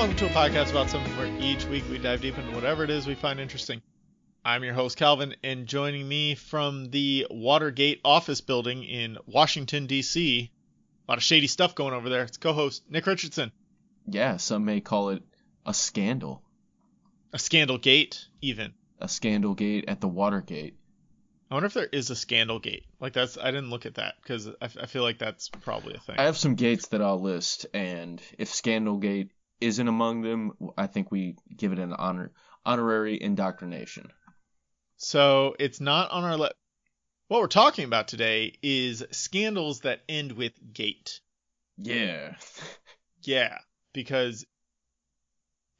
welcome to a podcast about something where each week we dive deep into whatever it is we find interesting. I'm your host, Calvin, and joining me from the Watergate office building in Washington, D.C., a lot of shady stuff going over there, it's co-host Nick Richardson. Yeah, some may call it a scandal. A scandal gate, even. A scandal gate at the Watergate. I wonder if there is a scandal gate. I didn't look at that, because I feel like that's probably a thing. I have some gates that I'll list, and if scandal gate isn't among them, I think we give it an honorary indoctrination. So it's not on our list. What we're talking about today is scandals that end with gate. Yeah. Yeah, because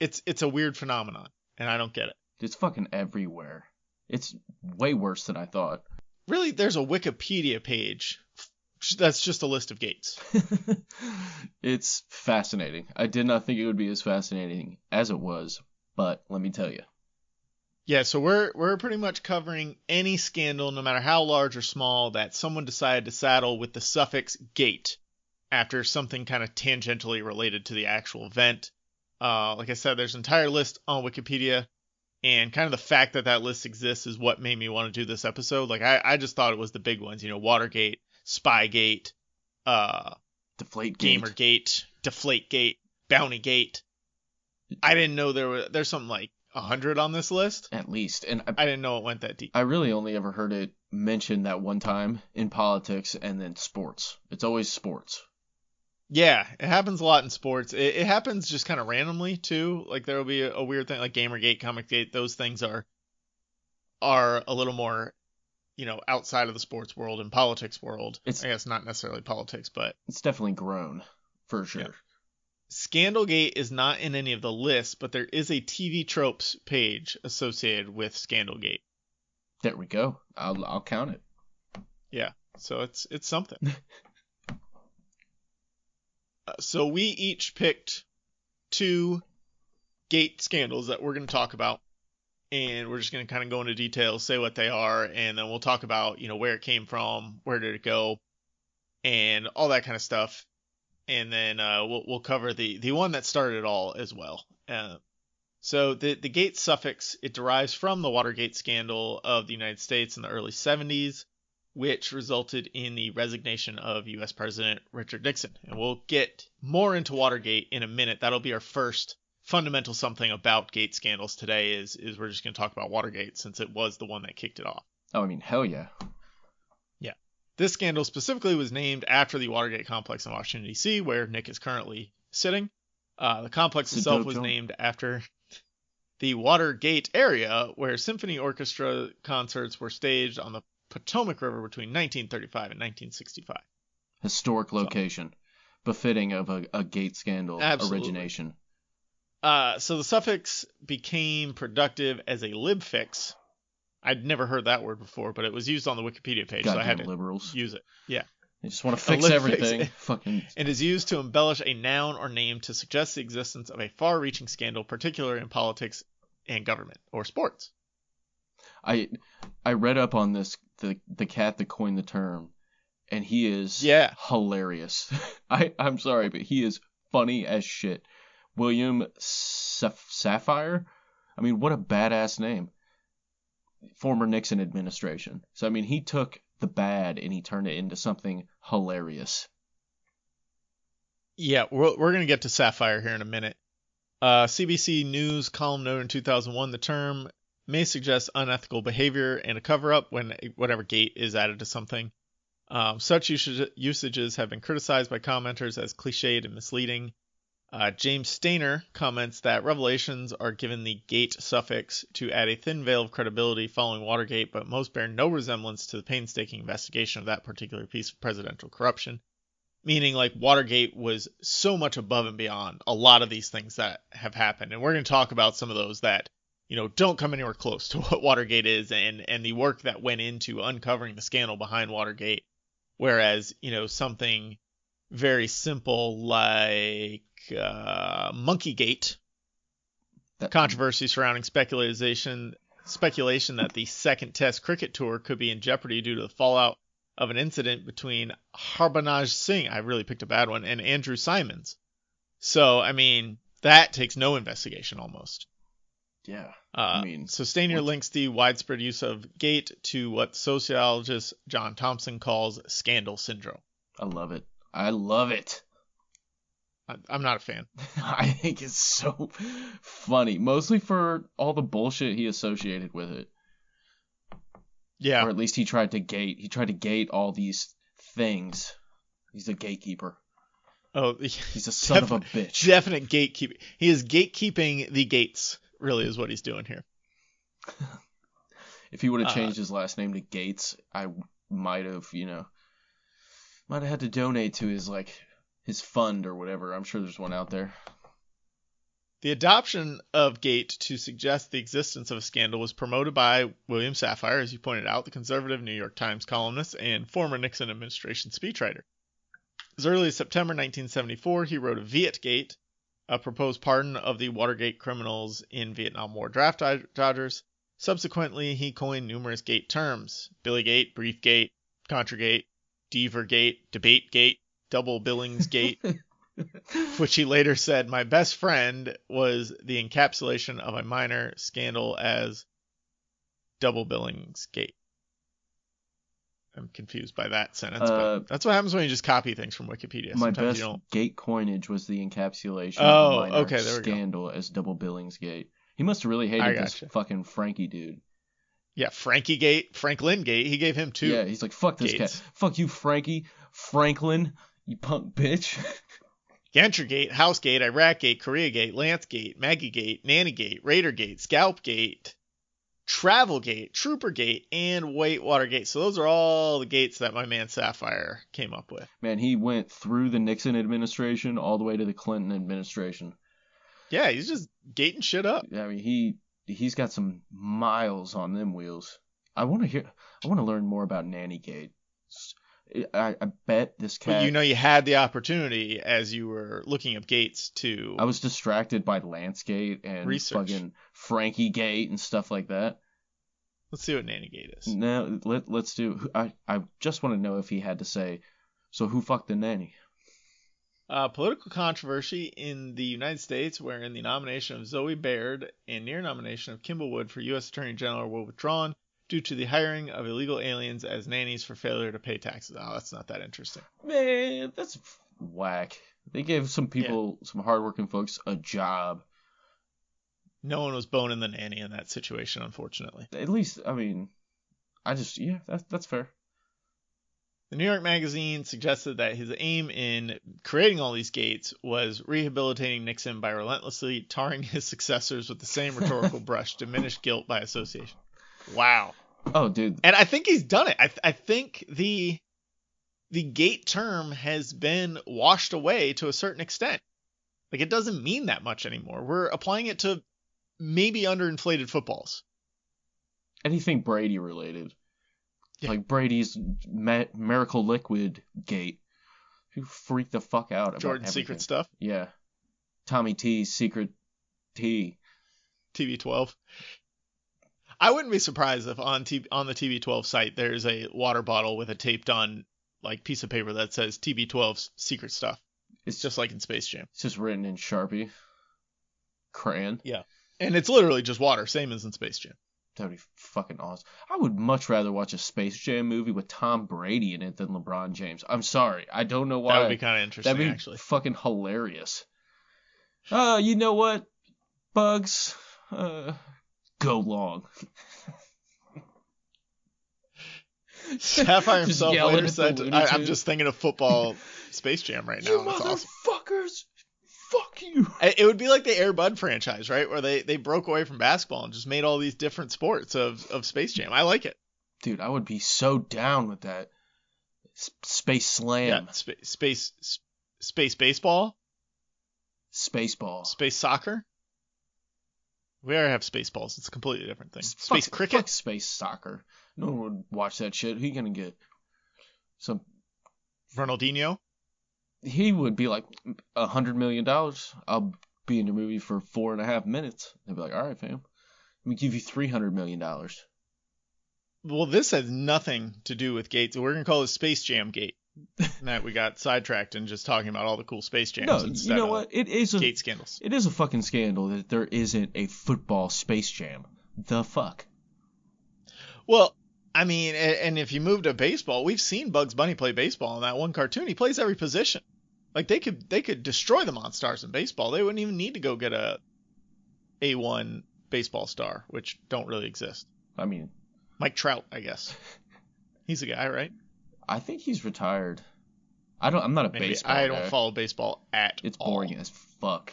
it's a weird phenomenon, and I don't get it. It's fucking everywhere. It's way worse than I thought. Really, there's a Wikipedia page that's just a list of gates. It's fascinating. I did not think it would be as fascinating as it was, but let me tell you. Yeah, so we're pretty much covering any scandal, no matter how large or small, that someone decided to saddle with the suffix gate after something kind of tangentially related to the actual event. Like I said, there's an entire list on Wikipedia, and kind of the fact that that list exists is what made me want to do this episode. Like, I just thought it was the big ones, Watergate, Spygate, Deflategate, Gamergate, Deflategate, Bountygate. I didn't know there's something like 100 on this list. At least. And I didn't know it went that deep. I really only ever heard it mentioned that one time in politics and then sports. It's always sports. Yeah, it happens a lot in sports. It happens just kind of randomly too. Like there will be a weird thing like Gamergate, Comicgate. Those things are a little more, outside of the sports world and politics world. I guess not necessarily politics, but it's definitely grown for sure. Yeah. Scandalgate is not in any of the lists, but there is a TV tropes page associated with Scandalgate. There we go. I'll count it. Yeah, so it's something. So we each picked 2 gate scandals that we're going to talk about, and we're just going to kind of go into details, say what they are, and then we'll talk about, where it came from, where did it go, and all that kind of stuff. And then we'll cover the one that started it all as well. So the gate suffix, it derives from the Watergate scandal of the United States in the early 70s, which resulted in the resignation of U.S. President Richard Nixon. And we'll get more into Watergate in a minute. That'll be our first fundamental something about gate scandals today is we're just going to talk about Watergate since it was the one that kicked it off. Oh, I mean, hell yeah. Yeah. This scandal specifically was named after the Watergate complex in Washington, D.C., where Nick is currently sitting. The complex itself was named after the Watergate area where symphony orchestra concerts were staged on the Potomac River between 1935 and 1965. Historic location, befitting of a gate scandal origination. So the suffix became productive as a libfix. I'd never heard that word before, but it was used on the Wikipedia page, so I had to liberals. Use it. Yeah. They just want to fix everything. Fucking. And is used to embellish a noun or name to suggest the existence of a far-reaching scandal, particularly in politics and government or sports. I read up on this, the cat that coined the term, and he is hilarious. I'm sorry, but he is funny as shit. William Sapphire? I mean, what a badass name. Former Nixon administration. So, I mean, he took the bad and he turned it into something hilarious. Yeah, we're going to get to Sapphire here in a minute. CBC News column noted in 2001, the term may suggest unethical behavior and a cover-up when whatever gate is added to something. Such usages have been criticized by commenters as cliched and misleading. James Stainer comments that revelations are given the gate suffix to add a thin veil of credibility following Watergate, but most bear no resemblance to the painstaking investigation of that particular piece of presidential corruption. Meaning, like, Watergate was so much above and beyond a lot of these things that have happened. And we're going to talk about some of those that, don't come anywhere close to what Watergate is and the work that went into uncovering the scandal behind Watergate. Whereas, something very simple like Monkeygate, controversy surrounding speculation that the second Test cricket tour could be in jeopardy due to the fallout of an incident between Harbinaj Singh, I really picked a bad one, and Andrew Simons. So, I mean, That takes no investigation almost. Yeah. So Stanier links the widespread use of gate to what sociologist John Thompson calls scandal syndrome. I love it. I love it. I'm not a fan. I think it's so funny, mostly for all the bullshit he associated with it. Yeah. Or at least he tried to gate all these things. He's a gatekeeper. Oh, he's a son of a bitch. Definite gatekeeping. He is gatekeeping the gates, really, is what he's doing here. If he would have changed his last name to Gates, I might have had to donate to his fund or whatever. I'm sure there's one out there. The adoption of gate to suggest the existence of a scandal was promoted by William Safire, as you pointed out, the conservative New York Times columnist and former Nixon administration speechwriter. As early as September 1974, he wrote of Vietgate, a proposed pardon of the Watergate criminals in Vietnam War draft dodgers. Subsequently, he coined numerous gate terms: Billygate, Briefgate, Contragate, Deavergate, Debategate, Double Billings Gate, which he later said, "My best friend was the encapsulation of a minor scandal as Double Billings Gate." I'm confused by that sentence, but that's what happens when you just copy things from Wikipedia. My Sometimes best gate coinage was the encapsulation of a minor there scandal as Double Billings Gate. He must have really hated this fucking Frankie dude. Yeah, Frankie Gate, Franklin Gate. He gave him 2. Yeah, he's like, fuck this cat. Fuck you, Frankie. Franklin, you punk bitch. Gantragate, Housegate, Iraqgate, Koreagate, Lancegate, Maggiegate, Nannygate, Raidergate, Scalpgate, Travelgate, Troopergate, and Watergate. So those are all the gates that my man Safire came up with. Man, he went through the Nixon administration all the way to the Clinton administration. Yeah, he's just gating shit up. I mean, he's got some miles on them wheels. I want to learn more about Nannygate. I bet this cat... But you had the opportunity as you were looking up gates to... I was distracted by Lancegate and research. Fucking Frankie Gate and stuff like that. Let's see what Nannygate is. No, let's do... I just want to know if he had to say, so who fucked the nanny? Political controversy in the United States, wherein the nomination of Zoe Baird and near nomination of Kimball Wood for U.S. Attorney General were withdrawn due to the hiring of illegal aliens as nannies for failure to pay taxes. Oh, that's not that interesting. Man, that's whack. They gave some people, some hardworking folks, a job. No one was boning the nanny in that situation, unfortunately. At least, I mean, that's fair. The New York Magazine suggested that his aim in creating all these gates was rehabilitating Nixon by relentlessly tarring his successors with the same rhetorical brush, diminish guilt by association. Wow. Oh, dude. And I think he's done it. I think the gate term has been washed away to a certain extent. Like, it doesn't mean that much anymore. We're applying it to maybe underinflated footballs. Anything Brady related. Yeah. Like Brady's Miracle Liquid Gate. Who freaked the fuck out about Jordan's everything. Secret stuff? Yeah. Tommy T's Secret T. TB12. I wouldn't be surprised if on the TB12 site there's a water bottle with a taped on piece of paper that says TB12's Secret Stuff. It's just like in Space Jam. It's just written in Sharpie. Crayon. Yeah. And it's literally just water, same as in Space Jam. That'd be fucking awesome. I would much rather watch a Space Jam movie with Tom Brady in it than LeBron James. I'm sorry. I don't know why. That would be kind of interesting, That'd be actually. Fucking hilarious. You know what, Bugs? Go long. Sapphire himself later said, I'm just thinking of football Space Jam right now. You motherfuckers! Fuck you! It would be like the Air Bud franchise, right? Where they broke away from basketball and just made all these different sports of Space Jam. I like it. Dude, I would be so down with that. Space Slam. Yeah, space baseball? Spaceball. Space soccer? We already have Spaceballs. It's a completely different thing. Space cricket? Fuck space soccer. No one would watch that shit. Who you gonna get? Some Ronaldinho? He would be like, $100 million. I'll be in your movie for 4.5 minutes. They'd be like, all right, fam. Let me give you $300 million. Well, this has nothing to do with gates. We're going to call it Space Jam Gate. Matt, we got sidetracked and just talking about all the cool Space Jams. No, you know what? It is a Gate scandals. It is a fucking scandal that there isn't a football Space Jam. The fuck? Well, I mean, and if you move to baseball, we've seen Bugs Bunny play baseball in that one cartoon. He plays every position. Like they could destroy the Monstars in baseball. They wouldn't even need to go get a A1 baseball star, which don't really exist. I mean, Mike Trout, I guess. He's a guy, right? I think he's retired. I'm not a baseball guy. I don't follow baseball at all. It's boring as fuck.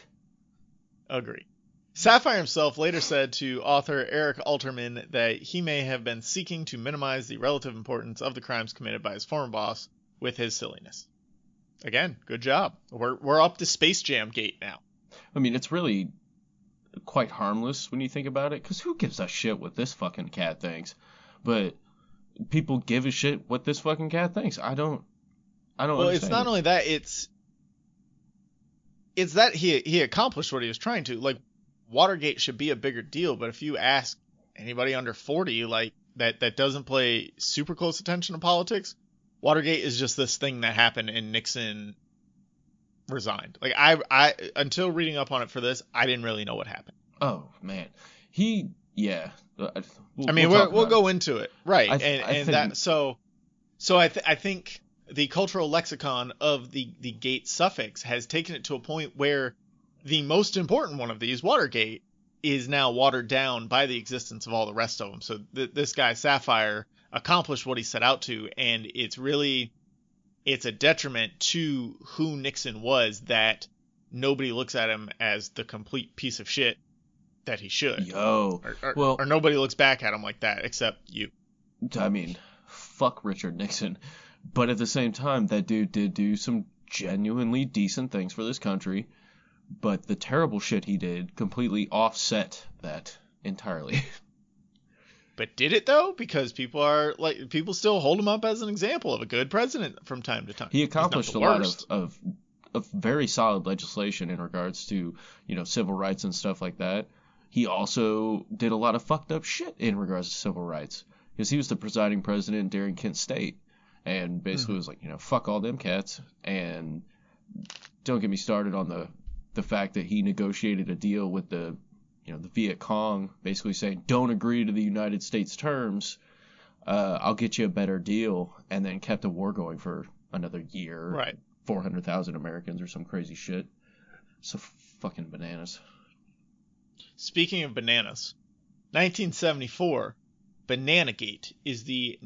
Agree. Sapphire himself later said to author Eric Alterman that he may have been seeking to minimize the relative importance of the crimes committed by his former boss with his silliness. Again, good job. We're up to Space Jam Gate now. I mean, it's really quite harmless when you think about it, because who gives a shit what this fucking cat thinks? But people give a shit what this fucking cat thinks. I don't well, understand. It's not only that, it's that he accomplished what he was trying to. Like, Watergate should be a bigger deal, but if you ask anybody under 40, like, that doesn't pay super close attention to politics, Watergate is just this thing that happened and Nixon resigned. Like, I until reading up on it for this, I didn't really know what happened. Oh, man. We'll go into it. Right. I think the cultural lexicon of the Gate suffix has taken it to a point where the most important one of these, Watergate, is now watered down by the existence of all the rest of them. So this guy, Sapphire, accomplished what he set out to, and it's a detriment to who Nixon was that nobody looks at him as the complete piece of shit that he should. Or nobody looks back at him like that except you. I mean, fuck Richard Nixon. But at the same time, that dude did do some genuinely decent things for this country. But the terrible shit he did completely offset that entirely. But did it though? Because people still hold him up as an example of a good president from time to time. He accomplished a lot of very solid legislation in regards to, civil rights and stuff like that. He also did a lot of fucked up shit in regards to civil rights, because he was the presiding president during Kent State, and basically was like, fuck all them cats. And don't get me started on the fact that he negotiated a deal with the Viet Cong, basically saying, don't agree to the United States terms, I'll get you a better deal, and then kept the war going for another year. Right. 400,000 Americans or some crazy shit. So fucking bananas. Speaking of bananas, 1974, Bananagate is the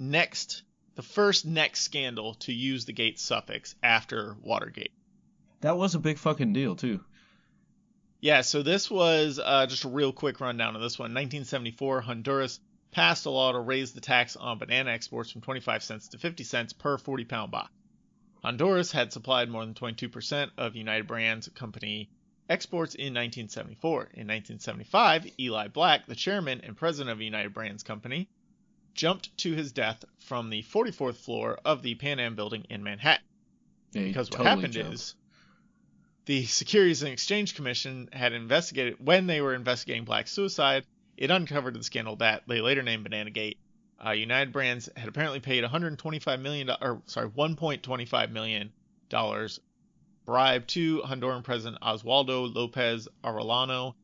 first next scandal to use the Gate suffix after Watergate. That was a big fucking deal, too. Yeah, so this was just a real quick rundown of this one. 1974, Honduras passed a law to raise the tax on banana exports from 25 cents to 50 cents per 40-pound box. Honduras had supplied more than 22% of United Brands Company exports in 1974. In 1975, Eli Black, the chairman and president of United Brands Company, jumped to his death from the 44th floor of the Pan Am building in Manhattan. Yeah, because what happened is the Securities and Exchange Commission had investigated, when they were investigating Black's suicide, it uncovered the scandal that they later named Bananagate. United Brands had apparently paid $1.25 million bribe to Honduran President Oswaldo Lopez Arellano.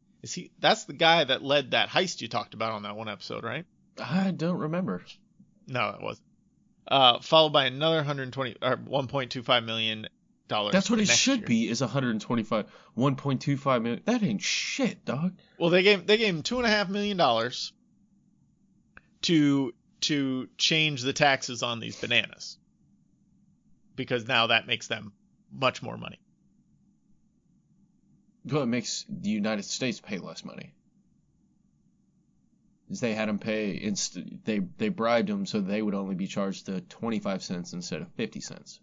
That's the guy that led that heist you talked about on that one episode, right? I don't remember. No, it wasn't. Followed by another $1.25 million. That's what it should be, is $1.25 million. That ain't shit, dog. Well, they gave him $2.5 million to change the taxes on these bananas, because now that makes them much more money. Well, it makes the United States pay less money. Because they had him pay, they bribed him so they would only be charged the 25 cents instead of 50 cents.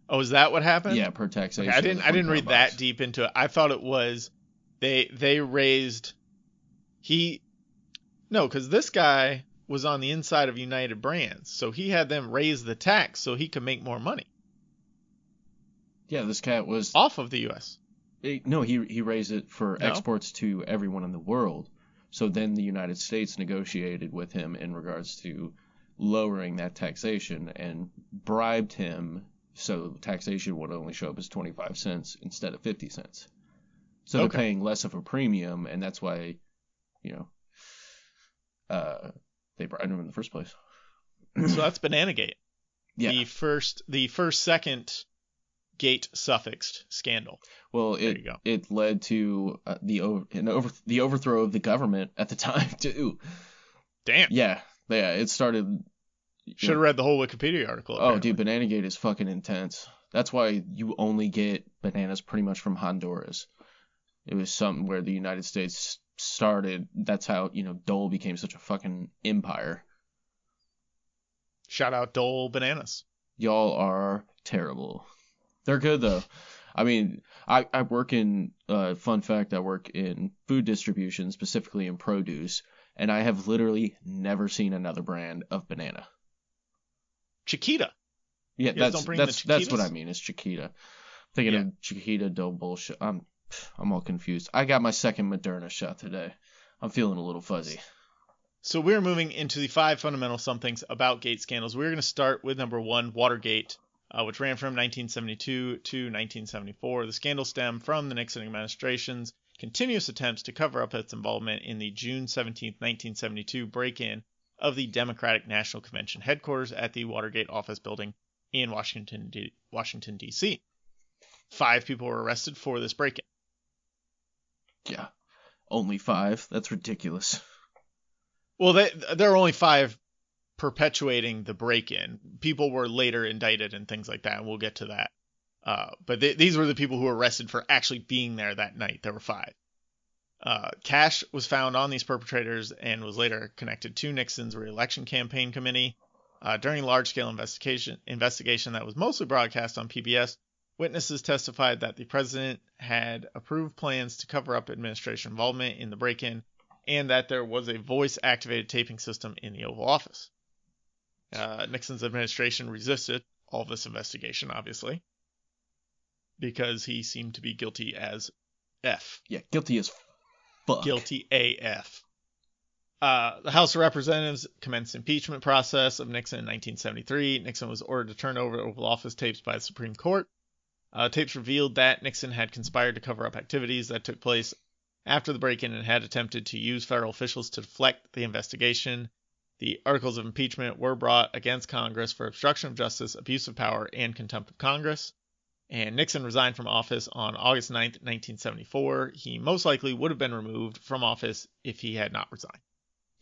Oh, is that what happened? Yeah, per taxation. Okay, I didn't read that deep into it. I thought it was they raised because this guy was on the inside of United Brands, so he had them raise the tax so he could make more money. Yeah, this cat was off of the U.S. He raised it for exports to everyone in the world. So then the United States negotiated with him in regards to lowering that taxation and bribed him So taxation would only show up as 25 cents instead of 50 cents. So they're paying less of a premium, and that's why, they brought them in the first place. So that's Bananagate. Yeah. The first second gate suffixed scandal. Well, it led to the overthrow of the government at the time too. Damn. Yeah. It started. Should have read the whole Wikipedia article. Apparently. Oh, dude, Bananagate is fucking intense. That's why you only get bananas pretty much from Honduras. It was something where the United States started. That's how Dole became such a fucking empire. Shout out Dole Bananas. Y'all are terrible. They're good though. I mean, I work in fun fact. I work in food distribution, specifically in produce, and I have literally never seen another brand of banana. Chiquita. Yeah, that's what I mean. It's Chiquita. Thinking of Chiquita Dole bullshit. I'm all confused. I got my second Moderna shot today. I'm feeling a little fuzzy. So we're moving into the 5 fundamental somethings about gate scandals. We're going to start with number 1, Watergate, which ran from 1972 to 1974. The scandal stemmed from the Nixon administration's continuous attempts to cover up its involvement in the June 17, 1972 break-in of the Democratic National Convention headquarters at the Watergate office building in Washington, D.C. 5 people were arrested for this break-in. Yeah, only 5? That's ridiculous. Well, there are only 5 perpetuating the break-in. People were later indicted and things like that, and we'll get to that. But these were the people who were arrested for actually being there that night. There were 5. Cash was found on these perpetrators and was later connected to Nixon's re-election campaign committee. During a large-scale investigation that was mostly broadcast on PBS, witnesses testified that the president had approved plans to cover up administration involvement in the break-in, and that there was a voice-activated taping system in the Oval Office. Nixon's administration resisted all this investigation, obviously, because he seemed to be guilty as F. Yeah, guilty as fuck. Guilty AF. The House of Representatives commenced impeachment process of Nixon in 1973. Nixon was ordered to turn over the Oval Office tapes by the Supreme Court. Tapes revealed that Nixon had conspired to cover up activities that took place after the break-in and had attempted to use federal officials to deflect the investigation. The articles of impeachment were brought against Congress for obstruction of justice, abuse of power, and contempt of Congress. And Nixon resigned from office on August 9th, 1974. He most likely would have been removed from office if he had not resigned.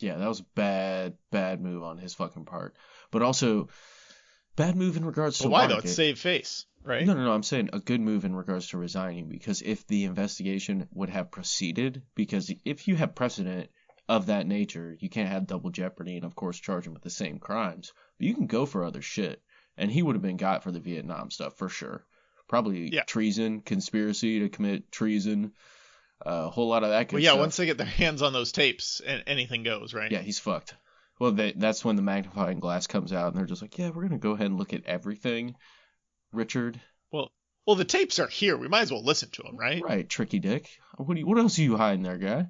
Yeah, that was a bad move on his fucking part. But also, bad move in regards to why, though? It's save face, right? No, I'm saying a good move in regards to resigning, because if the investigation would have proceeded, because if you have precedent of that nature, you can't have double jeopardy and, of course, charge him with the same crimes. But you can go for other shit. And he would have been got for the Vietnam stuff, for sure. Probably treason, conspiracy to commit treason, a whole lot of that good stuff. Once they get their hands on those tapes, anything goes, right? Yeah, he's fucked. Well, that's when the magnifying glass comes out, and they're just like, yeah, we're going to go ahead and look at everything, Richard. Well, the tapes are here. We might as well listen to them, right? Right, tricky dick. What else are you hiding there, guy?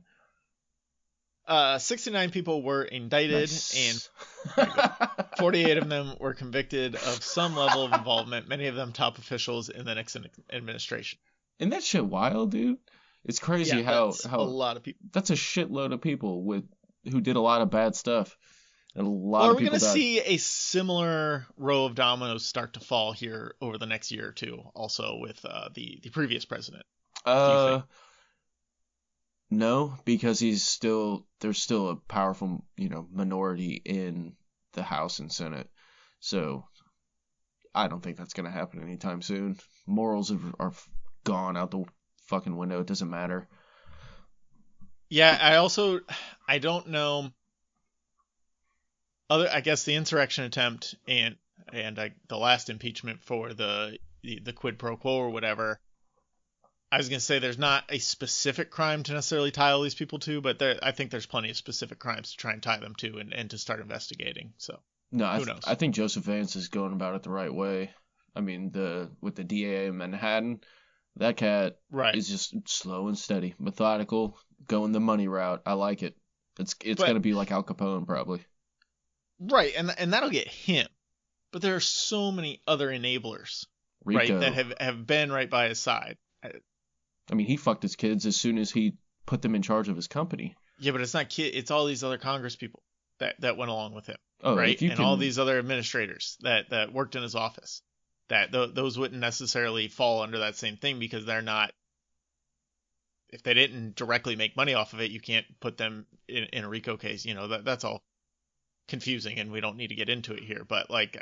69 people were indicted, and 48 of them were convicted of some level of involvement, many of them top officials in the Nixon administration. Isn't that shit wild, dude? It's crazy how a lot of people. That's a shitload of people who did a lot of bad stuff. And a lot of people died. Are we going to see a similar row of dominoes start to fall here over the next year or two, also with the previous president? No, because there's still a powerful, minority in the House and Senate. So I don't think that's going to happen anytime soon. Morals are gone out the fucking window. It doesn't matter. Yeah, I don't know. I guess the insurrection attempt and the last impeachment for the quid pro quo or whatever. I was going to say there's not a specific crime to necessarily tie all these people to, but I think there's plenty of specific crimes to try and tie them to and to start investigating. So who knows? I think Joseph Vance is going about it the right way. I mean, with the DA in Manhattan, that cat is just slow and steady, methodical, going the money route. I like it. It's going to be like Al Capone probably. Right, and that'll get him. But there are so many other enablers Rico. Right, that have been right by his side. I mean, he fucked his kids as soon as he put them in charge of his company. Yeah, but it's not it's all these other Congress people that went along with him, Oh, right? And all these other administrators that worked in his office. That those wouldn't necessarily fall under that same thing because they're not. If they didn't directly make money off of it, you can't put them in a RICO case. That's all confusing, and we don't need to get into it here. But like,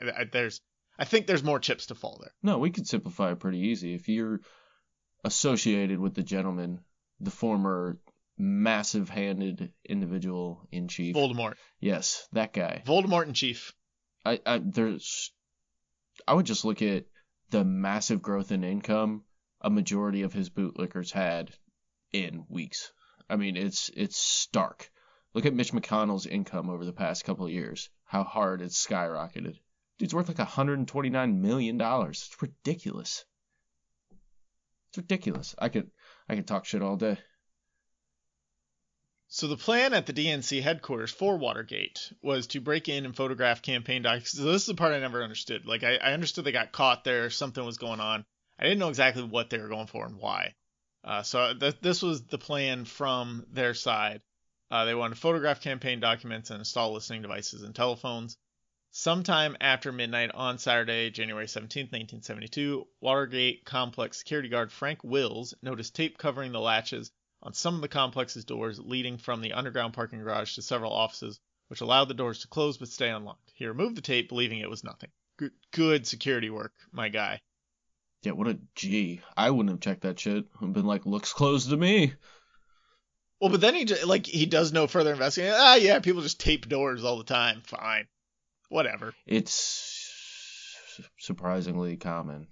I think there's more chips to fall there. No, we could simplify it pretty easy. If you're associated with the gentleman, the former massive-handed individual in chief, Voldemort. Yes, that guy. Voldemort in chief. I would just look at the massive growth in income a majority of his bootlickers had in weeks. I mean, it's stark. Look at Mitch McConnell's income over the past couple of years. How hard it's skyrocketed. Dude's worth like $129 million. It's ridiculous. It's ridiculous. I could talk shit all day. So the plan at the DNC headquarters for Watergate was to break in and photograph campaign documents. So this is the part I never understood. Like, I understood they got caught there, something was going on. I didn't know exactly what they were going for and why. So this was the plan from their side. They wanted to photograph campaign documents and install listening devices and telephones. Sometime after midnight on Saturday, January 17th, 1972, Watergate complex security guard Frank Wills noticed tape covering the latches on some of the complex's doors leading from the underground parking garage to several offices, which allowed the doors to close but stay unlocked. He removed the tape, believing it was nothing. Good security work, my guy. Yeah, what a G. I wouldn't have checked that shit. I've been like, looks closed to me. Well, but then he does no further investigation. Yeah, people just tape doors all the time. Fine. Whatever. It's surprisingly common.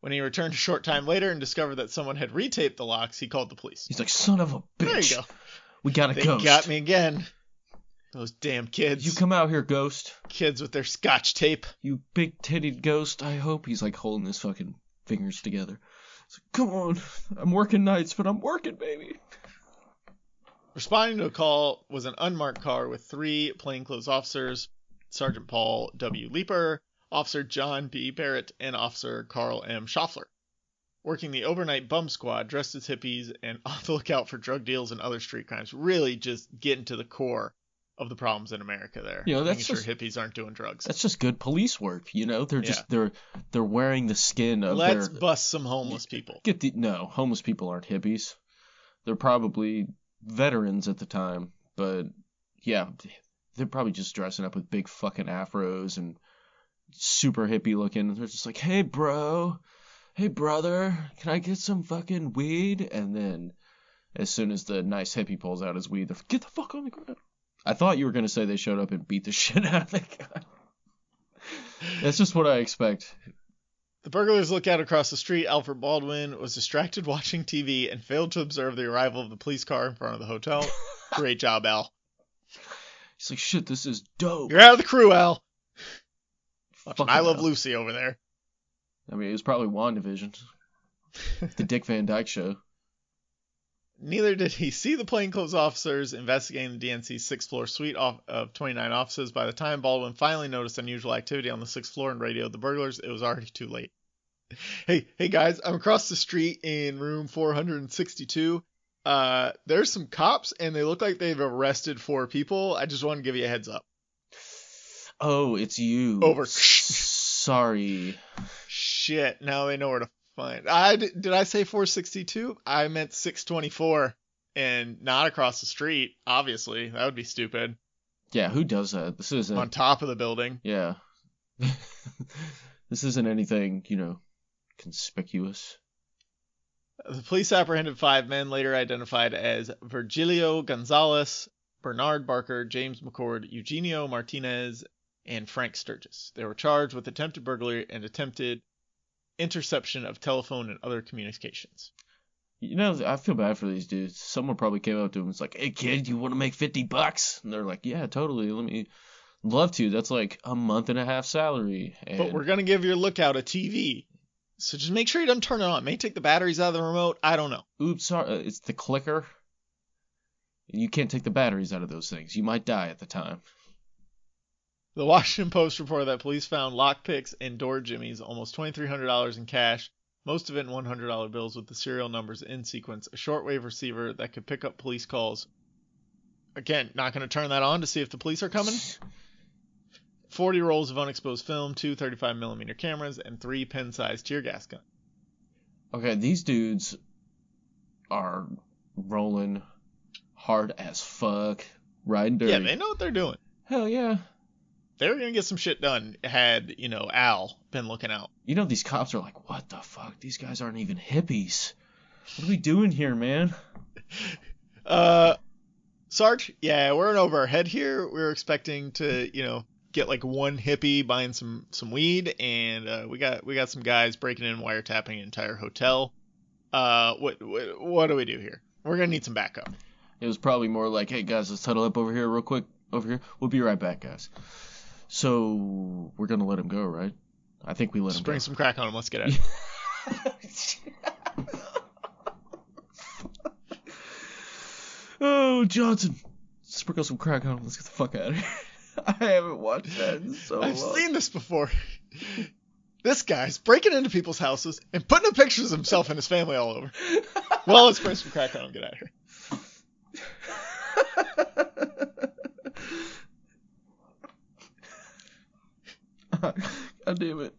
When he returned a short time later and discovered that someone had retaped the locks, he called the police. He's like, son of a bitch. There you go. We got a ghost. They got me again. Those damn kids. You come out here, ghost. Kids with their scotch tape. You big-titted ghost. I hope. He's like holding his fucking fingers together. He's like, come on. I'm working nights, but I'm working, baby. Responding to a call was an unmarked car with 3 plainclothes officers, Sergeant Paul W. Leeper, Officer John B. Barrett, and Officer Carl M. Schaffler, working the overnight bum squad dressed as hippies and on the lookout for drug deals and other street crimes. Really just getting to the core of the problems in America there. That's making sure hippies aren't doing drugs. That's just good police work, They're just they're wearing the skin of Let's bust some homeless people. No, homeless people aren't hippies. They're probably veterans at the time, but yeah, they're probably just dressing up with big fucking afros and super hippie looking. They're just like, hey bro, hey brother, can I get some fucking weed? And then as soon as the nice hippie pulls out his weed, they're like, get the fuck on the ground. I thought you were going to say they showed up and beat the shit out of that guy. That's just what I expect. The burglars look out across the street. Alfred Baldwin was distracted watching TV and failed to observe the arrival of the police car in front of the hotel. Great job, Al. He's like, shit, this is dope. You're out of the crew, Al. I Love Lucy over there. I mean, it was probably WandaVision. The Dick Van Dyke Show. Neither did he see the plainclothes officers investigating the DNC's 6th floor suite of 29 offices. By the time Baldwin finally noticed unusual activity on the 6th floor and radioed the burglars, it was already too late. Hey guys, I'm across the street in room 462. There's some cops and they look like they've arrested 4 people. I just want to give you a heads up. Oh, it's you. Over. Sorry. Shit, now they know where to find. Did I say 462? I meant 624 and not across the street, obviously. That would be stupid. Yeah, who does that? This isn't on top of the building. Yeah. This isn't anything, conspicuous. The police apprehended 5 men later identified as Virgilio Gonzalez, Bernard Barker, James McCord, Eugenio Martinez, and Frank Sturgis. They were charged with attempted burglary and attempted interception of telephone and other communications. I feel bad for these dudes. Someone probably came up to them and was like, hey kid, you want to make $50? And they're like, yeah, totally. Love to. That's like a month and a half salary. But we're going to give your lookout a TV. So just make sure you don't turn it on. May take the batteries out of the remote. I don't know. Oops, sorry. It's the clicker. You can't take the batteries out of those things. You might die at the time. The Washington Post reported that police found lockpicks and door jimmies, almost $2,300 in cash, most of it in $100 bills with the serial numbers in sequence, a shortwave receiver that could pick up police calls. Again, not going to turn that on to see if the police are coming. 40 rolls of unexposed film, 2 35mm cameras, and 3 pen-sized tear gas guns. Okay, these dudes are rolling hard as fuck, riding dirty. Yeah, they know what they're doing. Hell yeah. They were going to get some shit done had, Al been looking out. These cops are like, what the fuck? These guys aren't even hippies. What are we doing here, man? Sarge, yeah, we're in over our head here. We were expecting to, get like one hippie buying some weed, and we got some guys breaking in, wiretapping an entire hotel. What do we do here? We're going to need some backup. It was probably more like, hey, guys, let's huddle up over here real quick. Over here. We'll be right back, guys. So, we're going to let him go, right? I think we let him go. Bring some crack on him. Let's get out of here. Oh, Johnson. Sprinkle some crack on him. Let's get the fuck out of here. I haven't watched that in so long. I've seen this before. This guy's breaking into people's houses and putting up pictures of himself and his family all over. Well, let's bring some crack on him and get out of here. God damn it.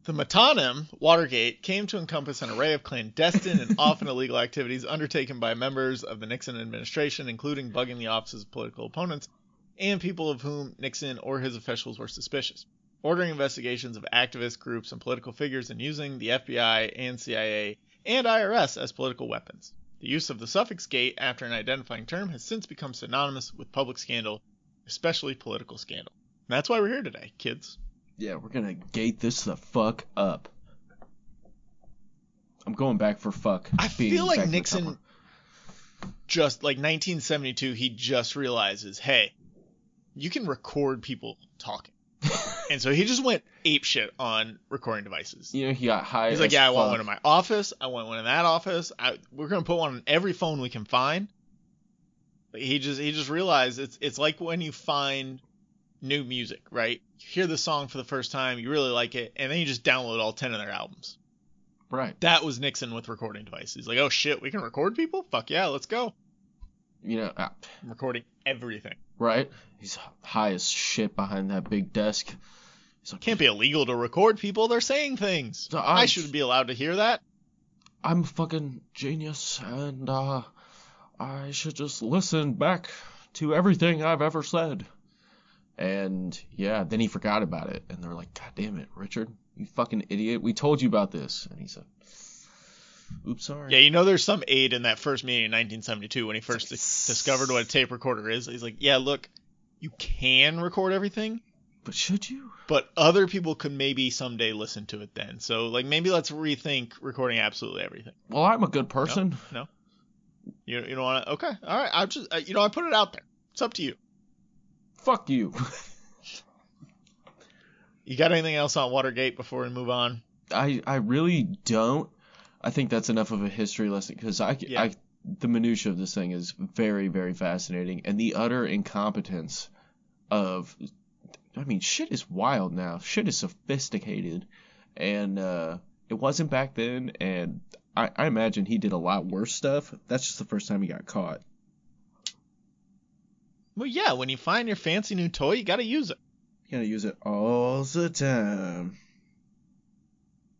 The metonym, Watergate, came to encompass an array of clandestine and often illegal activities undertaken by members of the Nixon administration, including bugging the offices of political opponents and people of whom Nixon or his officials were suspicious, ordering investigations of activist groups and political figures, and using the FBI and CIA and IRS as political weapons. The use of the suffix gate after an identifying term has since become synonymous with public scandal, especially political scandal. And that's why we're here today, kids. Yeah, we're gonna gate this the fuck up. I'm going back for fuck. I feel like Nixon just, like 1972, he just realizes, hey, you can record people talking. And so he just went apeshit on recording devices. He got high. He's like, yeah, I want one in my office. I want one in that office. We're going to put one on every phone we can find. He just realized it's like when you find new music, right? You hear the song for the first time, you really like it, and then you just download all 10 of their albums. Right. That was Nixon with recording devices. He's like, oh shit, we can record people? Fuck yeah, let's go. Recording everything. Right. He's high as shit behind that big desk. Like, can't be illegal to record people. They're saying things. So I should be allowed to hear that. I'm a fucking genius, and I should just listen back to everything I've ever said. And yeah, then he forgot about it, and they're like, God damn it, Richard, you fucking idiot. We told you about this. And he said, oops, sorry. Yeah, there's some aide in that first meeting in 1972 when he first discovered what a tape recorder is. He's like, yeah, look, you can record everything. But should you? But other people could maybe someday listen to it then. So, like, maybe let's rethink recording absolutely everything. Well, I'm a good person. No? You don't want to? Okay. All right. I just, I put it out there. It's up to you. Fuck you. You got anything else on Watergate before we move on? I really don't. I think that's enough of a history lesson because the minutia of this thing is very, very fascinating, and the utter incompetence of, shit is wild now. Shit is sophisticated, and it wasn't back then. And I imagine he did a lot worse stuff. That's just the first time he got caught. Well, yeah. When you find your fancy new toy, you got to use it. You got to use it all the time.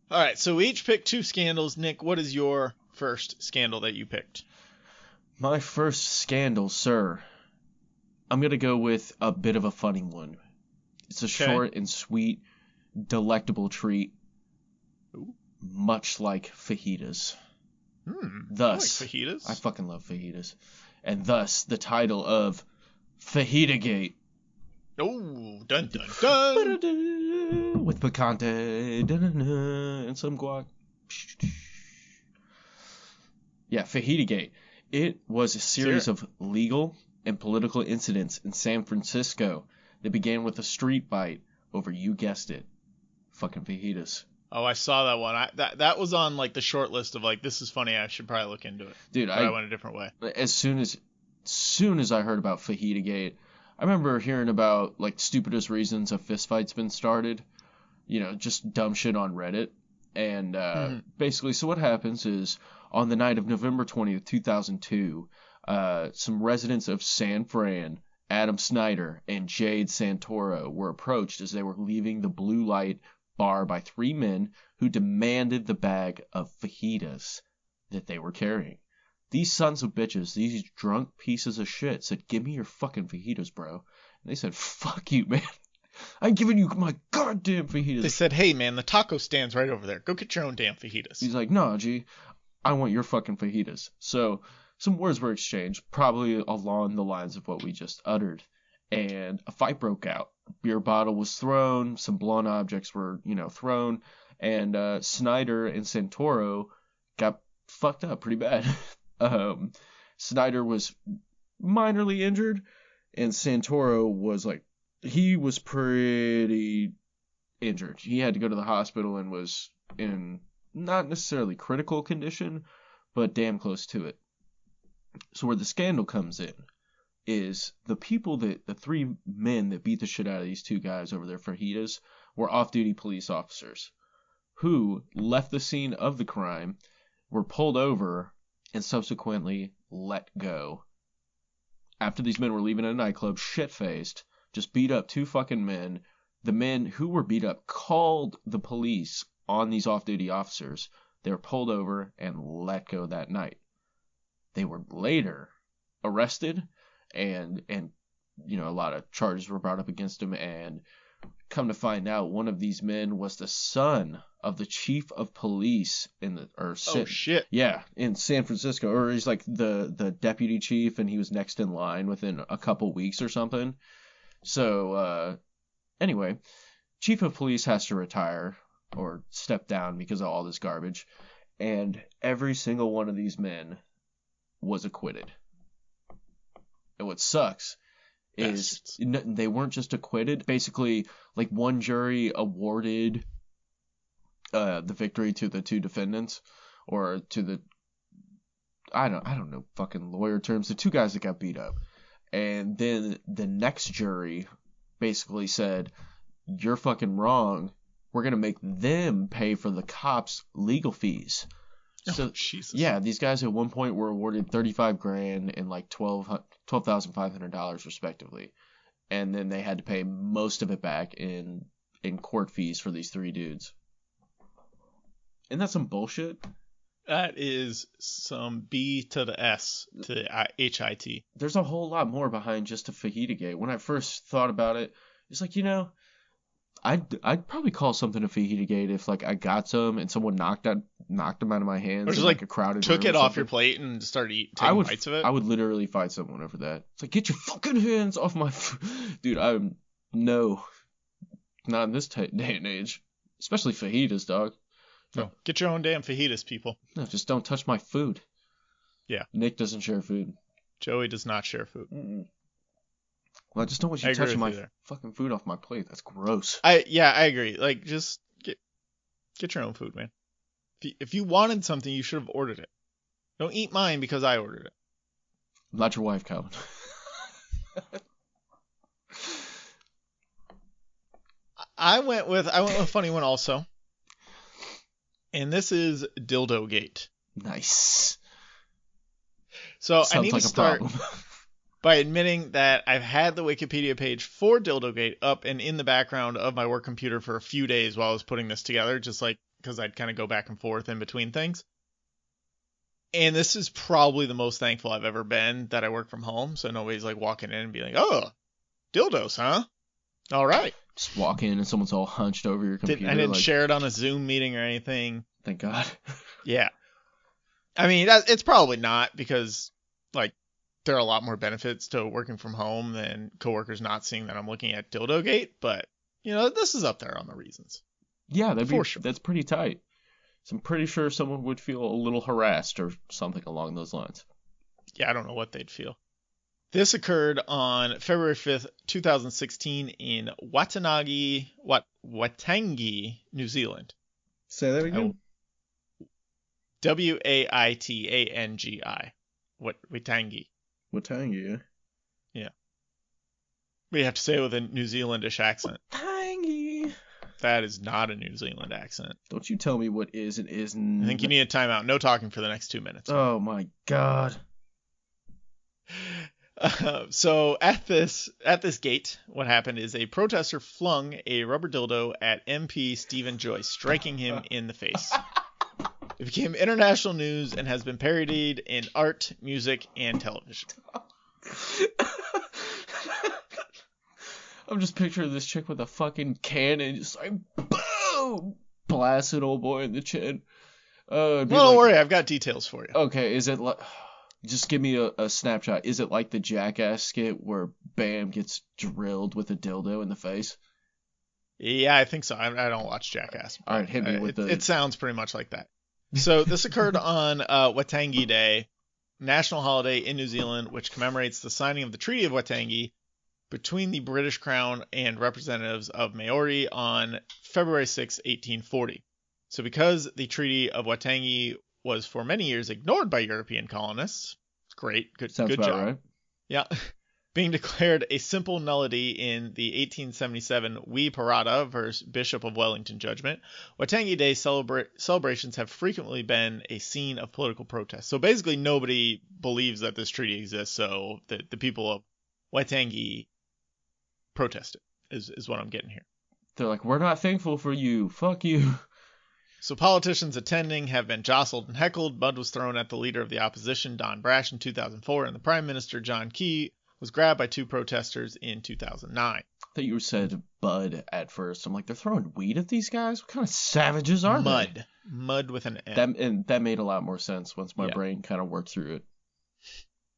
All right, so we each picked 2 scandals. Nick, what is your first scandal that you picked? My first scandal, sir. I'm going to go with a bit of a funny one. It's a short and sweet, delectable treat. Ooh. Much like fajitas. Thus, I like fajitas. I fucking love fajitas. And thus, the title of Fajitagate. Oh, dun dun dun. With picante and some guac. Yeah, Fajitagate. It was a series of legal and political incidents in San Francisco that began with a street fight over, you guessed it, fucking fajitas. Oh, I saw that one. That was on like the short list of like, this is funny, I should probably look into it. Dude, I went a different way. As soon as I heard about Fajitagate, I remember hearing about, like, stupidest reasons a fistfight's been started. You know, just dumb shit on Reddit. And basically, so what happens is, on the night of November 20th, 2002, some residents of San Fran, Adam Snyder and Jade Santoro, were approached as they were leaving the Blue Light bar by 3 men who demanded the bag of fajitas that they were carrying. These sons of bitches, these drunk pieces of shit, said, "Give me your fucking fajitas, bro." And they said, "Fuck you, man. I'm giving you my goddamn fajitas." They said, "Hey, man, the taco stand's right over there. Go get your own damn fajitas." He's like, "No, G, I want your fucking fajitas." So some words were exchanged, probably along the lines of what we just uttered. And a fight broke out. A beer bottle was thrown. Some blunt objects were, thrown. And Snyder and Santoro got fucked up pretty bad. Snyder was minorly injured, and Santoro was he was pretty injured. He had to go to the hospital and was in not necessarily critical condition, but damn close to it. So where the scandal comes in is the 3 men that beat the shit out of these 2 guys over their fajitas were off-duty police officers who left the scene of the crime, were pulled over, and subsequently let go. After these men were leaving a nightclub, shit-faced, just beat up 2 fucking men. The men who were beat up called the police on these off-duty officers. They were pulled over and let go that night. They were later arrested, and a lot of charges were brought up against them, and come to find out, one of these men was the son of the chief of police in San Francisco, or he's like the deputy chief, and he was next in line within a couple weeks or something. So anyway, chief of police has to retire or step down because of all this garbage, and every single one of these men was acquitted. And what sucks is they weren't just acquitted. Basically, like, one jury awarded the victory to the 2 defendants, or to the I don't know fucking lawyer terms, the 2 guys that got beat up. And then the next jury basically said, "You're fucking wrong. We're gonna make them pay for the cops' legal fees." So, Jesus. Yeah, these guys at one point were awarded $35,000 and like $12,500 respectively, and then they had to pay most of it back in court fees for these 3 dudes. Isn't that some bullshit? That is some B to the S to the HIT. There's a whole lot more behind just a fajita gate. When I first thought about it, it's like, I'd probably call something a fajita gate if, like, I got some and someone knocked them out of my hands, or just in, like, a crowded room took it off your plate and started taking bites of it. I would literally fight someone over that. It's like, get your fucking hands off my dude. Not in this day and age, especially fajitas, dog. No, get your own damn fajitas, people. No, just don't touch my food. Yeah. Nick doesn't share food. Joey does not share food. Mm-mm. Well, I just don't want you touching my fucking food off my plate. That's gross. I agree. Like, just get your own food, man. If you wanted something, you should have ordered it. Don't eat mine because I ordered it. I'm not your wife, Calvin. I went with a funny one also. And this is Dildo Gate. Nice. So I need to start by admitting that I've had the Wikipedia page for Dildo Gate up and in the background of my work computer for a few days while I was putting this together, just like because I'd kind of go back and forth in between things. And this is probably the most thankful I've ever been that I work from home, so nobody's like walking in and being like, "Oh, dildos, huh? All right." Just walk in and someone's all hunched over your computer. I didn't share it on a Zoom meeting or anything. Thank God. Yeah. I mean, it's probably not, because, like, there are a lot more benefits to working from home than coworkers not seeing that I'm looking at Dildo Gate, but, this is up there on the reasons. Yeah, that's pretty tight. So I'm pretty sure someone would feel a little harassed or something along those lines. Yeah, I don't know what they'd feel. This occurred on February 5th, 2016 in Waitangi, New Zealand. Say that again. Waitangi. Waitangi. Waitangi, yeah? Yeah. We have to say it with a New Zealandish accent. Tangy. That is not a New Zealand accent. Don't you tell me what is and isn't. I think you need a timeout. No talking for the next 2 minutes. Oh my god. So at this gate, what happened is a protester flung a rubber dildo at MP Stephen Joyce, striking him in the face. It became international news and has been parodied in art, music, and television. I'm just picturing this chick with a fucking cannon, just like, boom! Blasting old boy in the chin. Well, don't worry, I've got details for you. Okay, is it like... Just give me a snapshot. Is it like the Jackass skit where Bam gets drilled with a dildo in the face? Yeah, I think so. I don't watch Jackass. All right, hit me with It sounds pretty much like that. So this occurred on Waitangi Day, national holiday in New Zealand, which commemorates the signing of the Treaty of Waitangi between the British Crown and representatives of Maori on February 6, 1840. So because the Treaty of Waitangi was for many years ignored by European colonists. Great, good job. Right. Yeah. Being declared a simple nullity in the 1877 Wee Parada versus Bishop of Wellington judgment, Waitangi Day celebrations have frequently been a scene of political protest. So basically nobody believes that this treaty exists, so the people of Waitangi protested, is what I'm getting here. They're like, we're not thankful for you. Fuck you. So politicians attending have been jostled and heckled. Mud was thrown at the leader of the opposition, Don Brash, in 2004, and the Prime Minister, John Key, was grabbed by two protesters in 2009. I thought you said Bud at first. I'm like, they're throwing weed at these guys? What kind of savages are they? Mud with an M. That made a lot more sense once my brain kind of worked through it.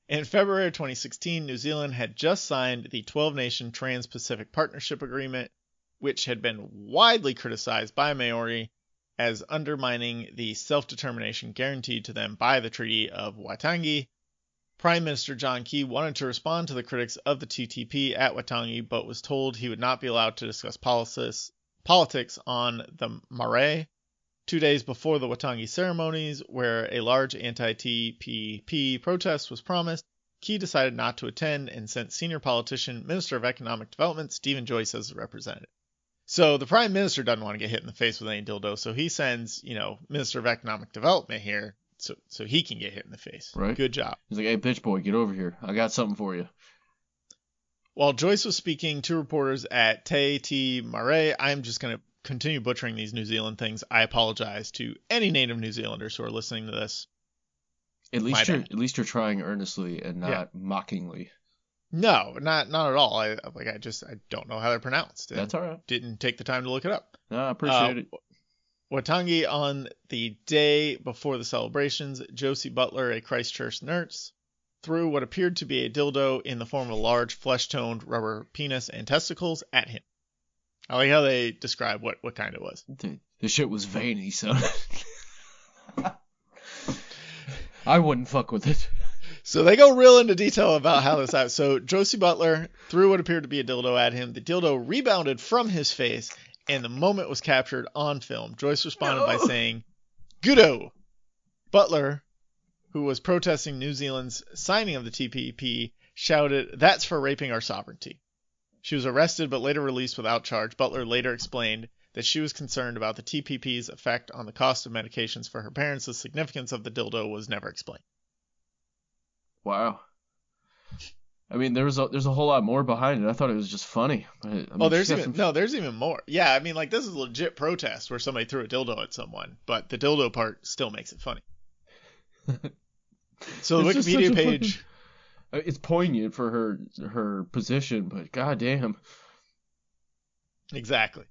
In February 2016, New Zealand had just signed the 12-nation Trans-Pacific Partnership Agreement, which had been widely criticized by Maori as undermining the self-determination guaranteed to them by the Treaty of Waitangi. Prime Minister John Key wanted to respond to the critics of the TTP at Waitangi, but was told he would not be allowed to discuss politics on the marae. 2 days before the Waitangi ceremonies, where a large anti-TPP protest was promised, Key decided not to attend and sent senior politician, Minister of Economic Development, Stephen Joyce as a representative. So the Prime Minister doesn't want to get hit in the face with any dildo, so he sends, Minister of Economic Development here so he can get hit in the face. Right. Good job. He's like, hey, bitch boy, get over here. I got something for you. While Joyce was speaking to reporters at Te Marae, I'm just going to continue butchering these New Zealand things. I apologize to any native New Zealanders who are listening to this. At least you're trying earnestly and not mockingly. No, not at all. I don't know how they're pronounced. That's all right. Didn't take the time to look it up. No, I appreciate it. Waitangi, on the day before the celebrations, Josie Butler, a Christchurch nurse, threw what appeared to be a dildo in the form of a large flesh-toned rubber penis and testicles at him. I like how they describe what kind it was. The shit was veiny, son. I wouldn't fuck with it. So they go real into detail about how this happened. So Josie Butler threw what appeared to be a dildo at him. The dildo rebounded from his face, and the moment was captured on film. Joyce responded by saying, "Goodo." Butler, who was protesting New Zealand's signing of the TPP, shouted, "That's for raping our sovereignty." She was arrested but later released without charge. Butler later explained that she was concerned about the TPP's effect on the cost of medications for her parents. The significance of the dildo was never explained. Wow. I mean, there's a whole lot more behind it. I thought it was just funny. There's even more. Yeah, I mean, like, this is a legit protest where somebody threw a dildo at someone, but the dildo part still makes it funny. So the Wikipedia page... It's poignant for her position, but goddamn. Exactly.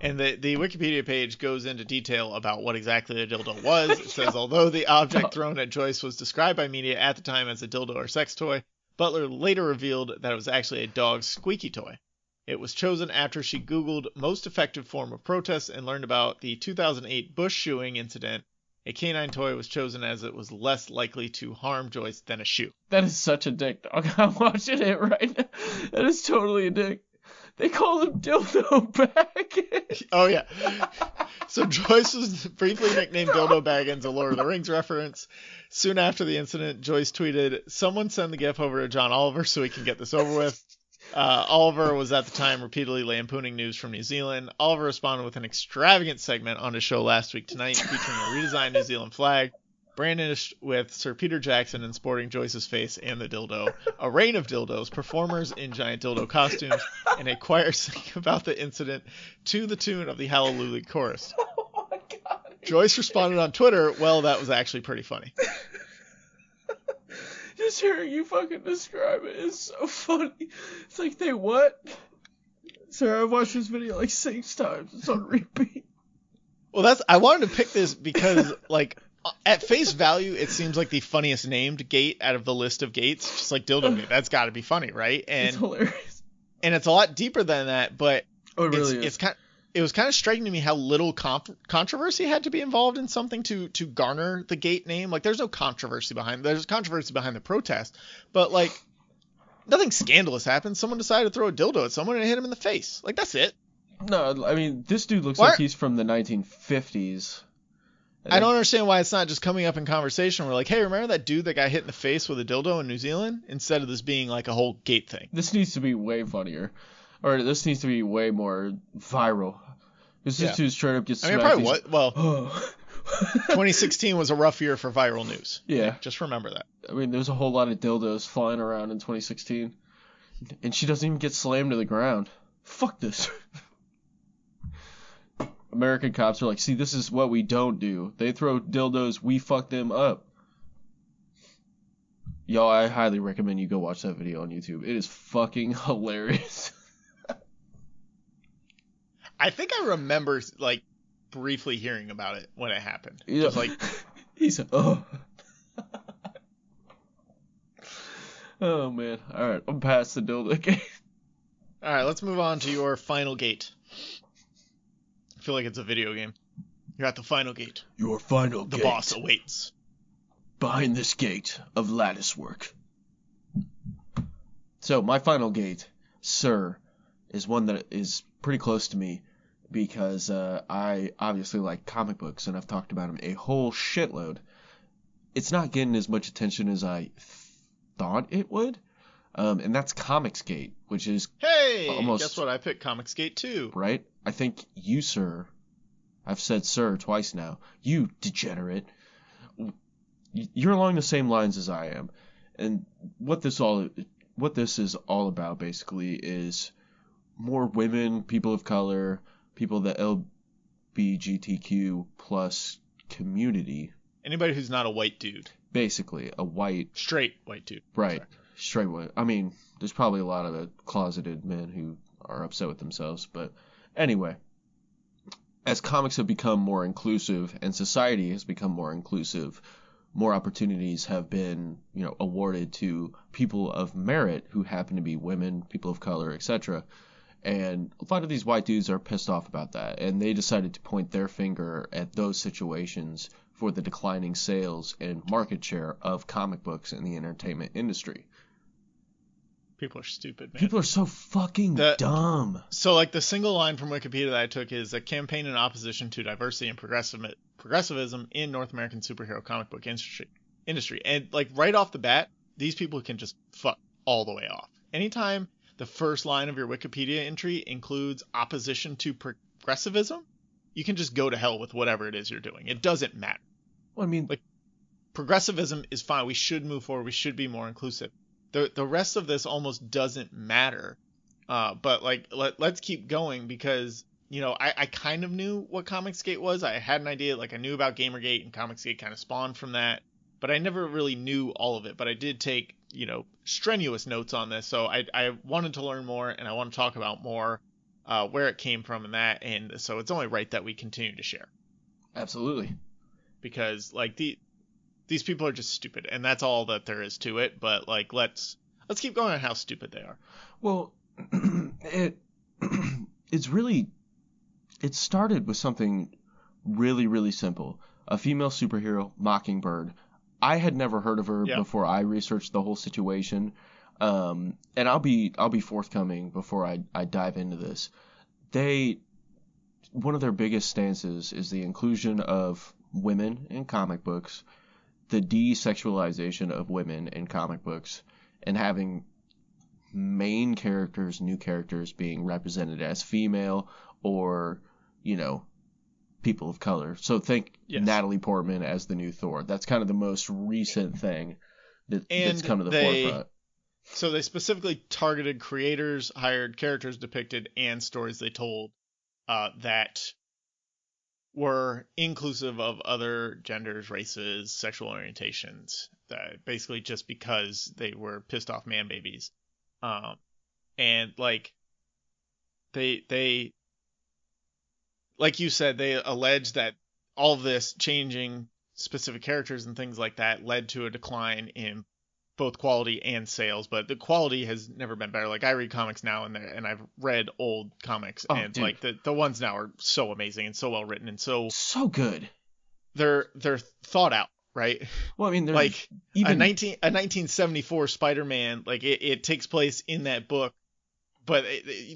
And the Wikipedia page goes into detail about what exactly the dildo was. It says, although the object thrown at Joyce was described by media at the time as a dildo or sex toy, Butler later revealed that it was actually a dog's squeaky toy. It was chosen after she Googled most effective form of protest and learned about the 2008 bush shoeing incident. A canine toy was chosen as it was less likely to harm Joyce than a shoe. That is such a dick, dog. I'm watching it right now. That is totally a dick. They call him Dildo Baggins. Oh, yeah. So Joyce was briefly nicknamed Dildo Baggins, a Lord of the Rings reference. Soon after the incident, Joyce tweeted, "Someone send the gif over to John Oliver so he can get this over with." Oliver was at the time repeatedly lampooning news from New Zealand. Oliver responded with an extravagant segment on his show Last Week Tonight featuring a redesigned New Zealand flag, brandished with Sir Peter Jackson and sporting Joyce's face and the dildo, a rain of dildos, performers in giant dildo costumes, and a choir singing about the incident to the tune of the Hallelujah chorus. Oh my God. Joyce responded on Twitter, well, that was actually pretty funny. Just hearing you fucking describe it is so funny. It's like, they what? Sir, I've watched this video like 6 times. It's on repeat. Well, I wanted to pick this because, like, at face value, it seems like the funniest named gate out of the list of gates. Just like dildo gate. That's got to be funny, right? And it's hilarious. And it's a lot deeper than that, but it really is. It was kind of striking to me how little controversy had to be involved in something to garner the gate name. Like, there's no controversy behind. There's controversy behind the protest, but like nothing scandalous happened. Someone decided to throw a dildo at someone and hit him in the face. Like, that's it. No, I mean, this dude looks like he's from the 1950s. I don't understand why it's not just coming up in conversation. We're like, hey, remember that dude that got hit in the face with a dildo in New Zealand? Instead of this being like a whole gate thing. This needs to be way funnier. Or this needs to be way more viral. Because this dude straight up gets smacked. I mean, probably what? Well, 2016 was a rough year for viral news. Yeah. Just remember that. I mean, there's a whole lot of dildos flying around in 2016. And she doesn't even get slammed to the ground. Fuck this. American cops are like, see, this is what we don't do. They throw dildos, we fuck them up. Y'all, I highly recommend you go watch that video on YouTube. It is fucking hilarious. I think I remember, like, briefly hearing about it when it happened. Yeah. Just like, he's oh. Oh, man. All right, I'm past the dildo game. All right, let's move on to your final gate. I feel like it's a video game. You're at the final gate. Your final gate. The boss awaits. Behind this gate of lattice work. So, my final gate, sir, is one that is pretty close to me because I obviously like comic books and I've talked about them a whole shitload. It's not getting as much attention as I thought it would. And that's Comicsgate, which is almost... guess what? I picked Comicsgate too. Right? I think you, sir, I've said sir twice now, you degenerate, you're along the same lines as I am. And what this is all about basically is more women, people of color, people the LGBTQ plus community. Anybody who's not a white dude. Basically, a straight white dude. Right. Sorry. Straight white. I mean, there's probably a lot of closeted men who are upset with themselves, but anyway, as comics have become more inclusive and society has become more inclusive, more opportunities have been, awarded to people of merit who happen to be women, people of color, etc. And a lot of these white dudes are pissed off about that, and they decided to point their finger at those situations for the declining sales and market share of comic books in the entertainment industry. People are stupid, man. People are so fucking dumb. So, like, the single line from Wikipedia that I took is a campaign in opposition to diversity and progressivism in North American superhero comic book industry. And, like, right off the bat, these people can just fuck all the way off. Anytime the first line of your Wikipedia entry includes opposition to progressivism, you can just go to hell with whatever it is you're doing. It doesn't matter. Well, I mean, like, progressivism is fine. We should move forward. We should be more inclusive. The rest of this almost doesn't matter. But like, let's keep going because, I kind of knew what Comicsgate was. I had an idea, like I knew about Gamergate and Comicsgate kind of spawned from that, but I never really knew all of it. But I did take, strenuous notes on this. So I wanted to learn more and I want to talk about more, where it came from and that. And so it's only right that we continue to share. Absolutely. Because like these people are just stupid, and that's all that there is to it. But like, let's keep going on how stupid they are. Well, it started with something really, really simple. A female superhero, Mockingbird. I had never heard of her before I researched the whole situation. And I'll be forthcoming before I dive into this. One of their biggest stances is the inclusion of women in comic books, the desexualization of women in comic books, and having main characters, new characters being represented as female or, you know, people of color. So think Natalie Portman as the new Thor. That's kind of the most recent thing that's come to the forefront. So they specifically targeted creators, hired characters depicted, and stories they told that were inclusive of other genders, races, sexual orientations. Basically just because they were pissed off man babies. And like they like you said, they allege that all of this changing specific characters and things like that led to a decline in both quality and sales, but the quality has never been better. Like I read comics now and I've read old comics and dude. Like the ones now are so amazing and so well written and so good. They're thought out, right? Well, I mean, there's like even a 1974 Spider-Man, like it takes place in that book, but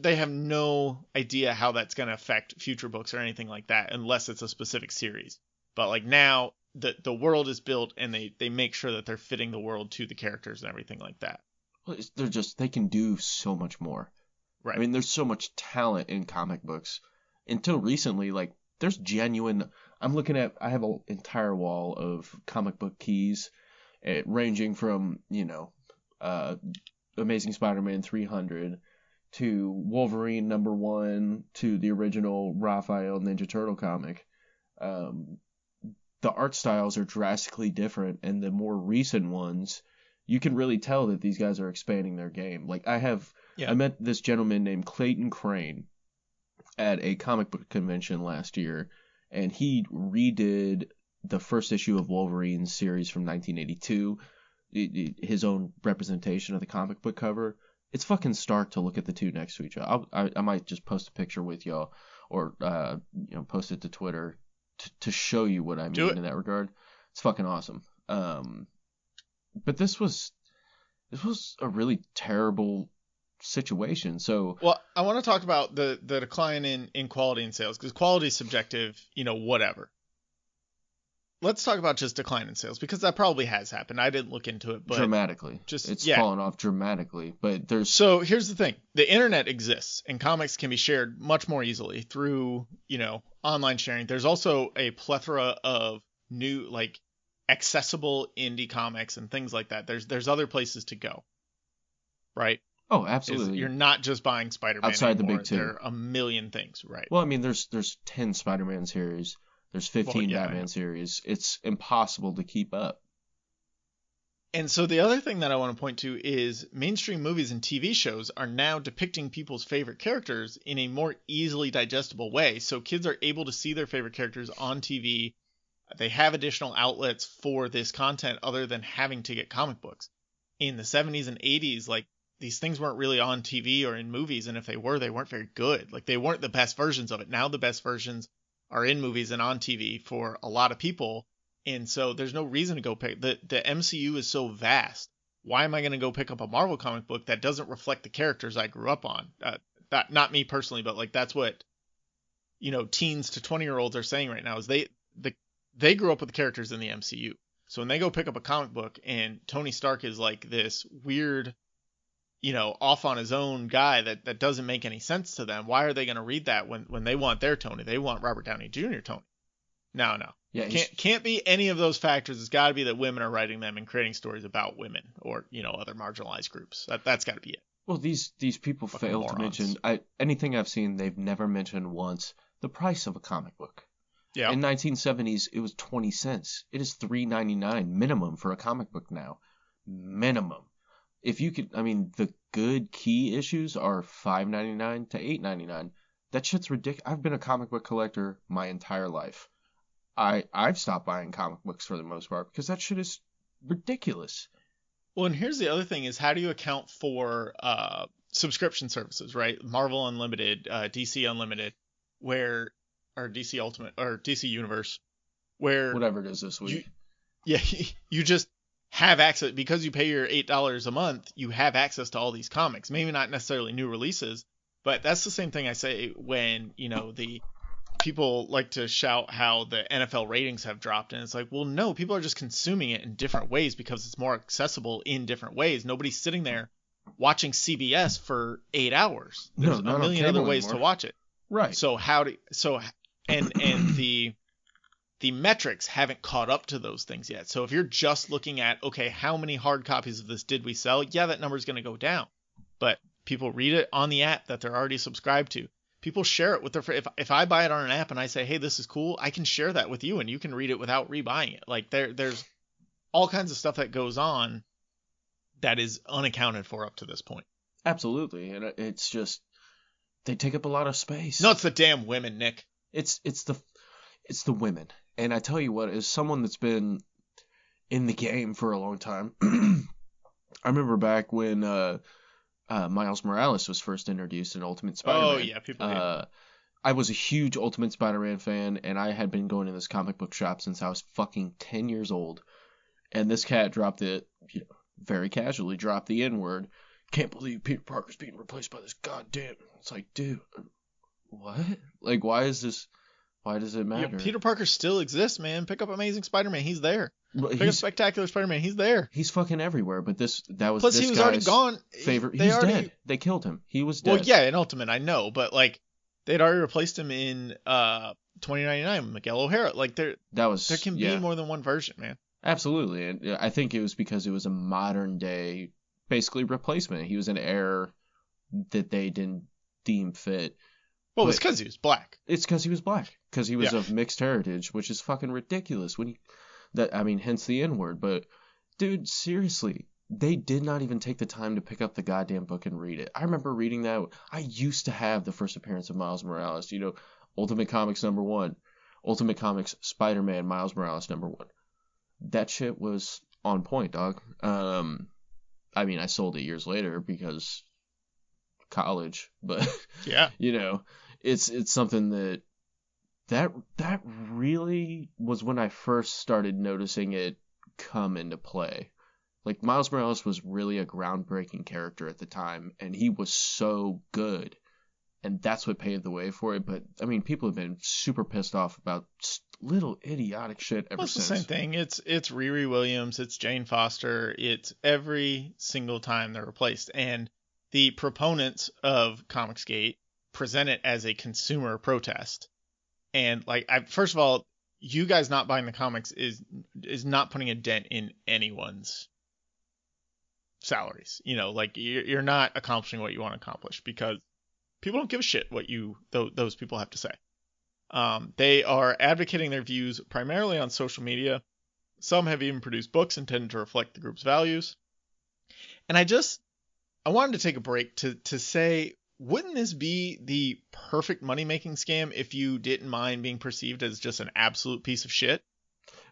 they have no idea how that's going to affect future books or anything like that unless it's a specific series. But like now the world is built and they make sure that they're fitting the world to the characters and everything like that. Well, they can do so much more. Right. I mean, there's so much talent in comic books. Until recently, like there's genuine. I have an entire wall of comic book keys, ranging from Amazing Spider-Man 300 to Wolverine #1 to the original Raphael Ninja Turtle comic. The art styles are drastically different, and the more recent ones, you can really tell that these guys are expanding their game. Like I met this gentleman named Clayton Crane at a comic book convention last year, and he redid the first issue of Wolverine series from 1982, his own representation of the comic book cover. It's fucking stark to look at the two next to each other. I might just post a picture with y'all, or post it to Twitter to show you what I mean in that regard. It's fucking awesome. But this was a really terrible situation. So well, I want to talk about the decline in quality and sales, because quality is subjective, whatever. Let's talk about just decline in sales, because that probably has happened. I didn't look into it, but dramatically. It's fallen off dramatically. But So here's the thing. The internet exists and comics can be shared much more easily through, online sharing. There's also a plethora of new, like, accessible indie comics and things like that. There's other places to go. Right? Oh, absolutely. You're not just buying Spider-Man outside anymore. The big two. There are a million things, right? Well, I mean, there's 10 Spider-Man series. There's 15 Batman series. It's impossible to keep up. And so the other thing that I want to point to is mainstream movies and TV shows are now depicting people's favorite characters in a more easily digestible way. So kids are able to see their favorite characters on TV. They have additional outlets for this content other than having to get comic books. In the 70s and 80s, like, these things weren't really on TV or in movies, and if they were, they weren't very good. Like, they weren't the best versions of it. Now the best versions are in movies and on TV for a lot of people. And so there's no reason to go pick. The MCU is so vast. Why am I going to go pick up a Marvel comic book that doesn't reflect the characters I grew up on? Not me personally, but like that's what, teens to 20-year-olds are saying right now is they grew up with the characters in the MCU. So when they go pick up a comic book and Tony Stark is like this weird, off on his own guy that doesn't make any sense to them, why are they going to read that when they want their Tony? They want Robert Downey Jr. Tony. No. Yeah, can't be any of those factors. It's got to be that women are writing them and creating stories about women or, other marginalized groups. That's got to be it. Well, these people fail to mention anything I've seen. They've never mentioned once the price of a comic book. Yeah. In 1970s, it was 20 cents. It is $3.99 minimum for a comic book now. Minimum. If you could, the good key issues are $5.99 to $8.99. That shit's ridiculous. I've been a comic book collector my entire life. I've stopped buying comic books for the most part because that shit is ridiculous. Well, and here's the other thing is, how do you account for subscription services, right? Marvel Unlimited, DC Unlimited, or DC Ultimate, or DC Universe, where whatever it is this week. You just have access because you pay your $8 a month. You have access to all these comics, maybe not necessarily new releases, but that's the same thing I say when the people like to shout how the NFL ratings have dropped, and it's like, well, no, people are just consuming it in different ways because it's more accessible in different ways. Nobody's sitting there watching CBS for 8 hours. There's a million other ways to watch it. Right. And the metrics haven't caught up to those things yet. So if you're just looking at, okay, how many hard copies of this did we sell? Yeah, that number is going to go down. But people read it on the app that they're already subscribed to. People share it with their friends. If I buy it on an app and I say, hey, this is cool, I can share that with you and you can read it without rebuying it. Like there's all kinds of stuff that goes on that is unaccounted for up to this point. Absolutely. And it's just, they take up a lot of space. No, it's the damn women, Nick. It's the women. And I tell you what, as someone that's been in the game for a long time, I remember back when Miles Morales was first introduced in Ultimate Spider-Man. Oh, yeah, people did. I was a huge Ultimate Spider-Man fan, and I had been going to this comic book shop since I was fucking 10 years old. And this cat dropped it, very casually dropped the N-word. Can't believe Peter Parker's being replaced by this goddamn... It's like, dude, what? Like, why does it matter? Yeah, Peter Parker still exists, man. Pick up Amazing Spider-Man, he's there. Pick up Spectacular Spider-Man, he's there. He's fucking everywhere, but that was Plus, this he was guy's already gone. favorite. He's dead. They killed him. He was dead. Well, yeah, in Ultimate, I know, but like they'd already replaced him in 2099 with Miguel O'Hara. Like there can be more than one version, man. Absolutely, and I think it was because it was a modern day, basically replacement. He was an heir that they didn't deem fit. Well, it's because he was black. It's because he was black. Because he was of mixed heritage, which is fucking ridiculous. Hence the N-word. But, dude, seriously, they did not even take the time to pick up the goddamn book and read it. I remember reading that. I used to have the first appearance of Miles Morales. Ultimate Comics #1. Ultimate Comics Spider-Man Miles Morales #1. That shit was on point, dog. I sold it years later because college. But, yeah, it's something that really was when I first started noticing it come into play. Like, Miles Morales was really a groundbreaking character at the time, and he was so good. And that's what paved the way for it. But, people have been super pissed off about little idiotic shit ever since. It's the same thing. It's Riri Williams. It's Jane Foster. It's every single time they're replaced. And the proponents of Comicsgate present it as a consumer protest. And, first of all, you guys not buying the comics is not putting a dent in anyone's salaries. You're not accomplishing what you want to accomplish because people don't give a shit what those people have to say. They are advocating their views primarily on social media. Some have even produced books intended to reflect the group's values. And I wanted to take a break to say, wouldn't this be the perfect money-making scam if you didn't mind being perceived as just an absolute piece of shit?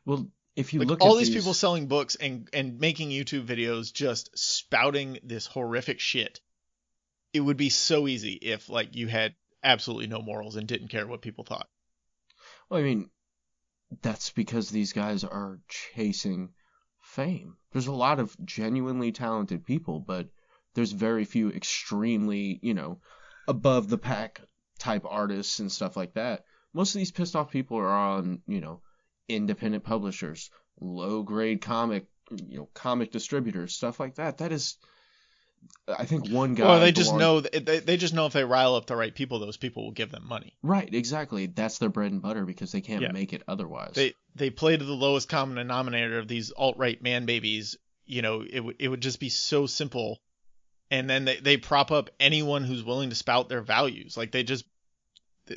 Well, if you look all at these people selling books and making YouTube videos just spouting this horrific shit, it would be so easy if you had absolutely no morals and didn't care what people thought. Well, that's because these guys are chasing fame. There's a lot of genuinely talented people, but there's very few extremely, above the pack type artists and stuff like that. Most of these pissed off people are on, independent publishers, low grade comic distributors, stuff like that. That is, I think one guy. Well, they just know if they rile up the right people, those people will give them money. Right, exactly. That's their bread and butter because they can't make it otherwise. They play to the lowest common denominator of these alt-right man babies. It would just be so simple. And then they prop up anyone who's willing to spout their values.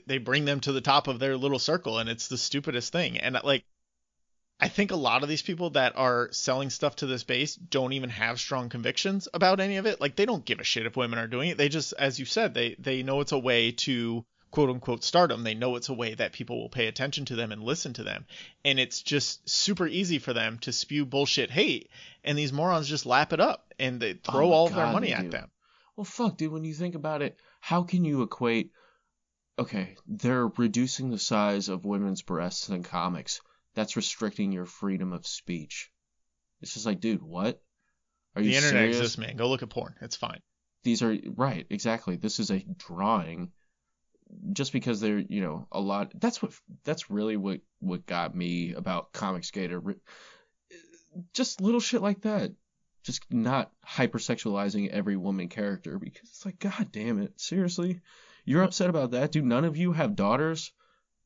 They bring them to the top of their little circle, and it's the stupidest thing. And I think a lot of these people that are selling stuff to this base don't even have strong convictions about any of it. They don't give a shit if women are doing it. They just, as you said, they know it's a way to quote unquote stardom. They know it's a way that people will pay attention to them and listen to them. And it's just super easy for them to spew bullshit hate. And these morons just lap it up and they throw all of their money at them. Well, fuck, dude, when you think about it, how can you equate, okay, they're reducing the size of women's breasts in comics. That's restricting your freedom of speech. It's just dude, what? Are you serious? The internet exists, man. Go look at porn. It's fine. These are, right, exactly. This is a drawing. Just because they're, a lot. That's really what got me about Comicsgate. Just little shit like that. just not hypersexualizing every woman character, because it's like, God damn it, seriously? You're upset about that? Do none of you have daughters?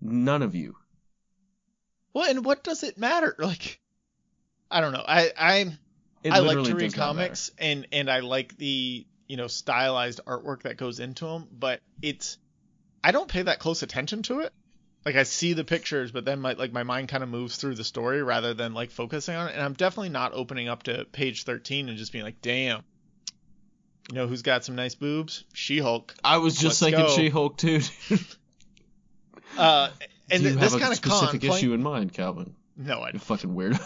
None of you. Well, and what does it matter? Like, I don't know. I like to read comics, and I like the, stylized artwork that goes into them, but I don't pay that close attention to it. Like, I see the pictures, but then my mind kind of moves through the story rather than like focusing on it. And I'm definitely not opening up to page 13 and just being like, damn, who's got some nice boobs? She-Hulk. I was just thinking She-Hulk too. And do you have a specific issue in mind, Calvin? No, I don't. You fucking weirdo.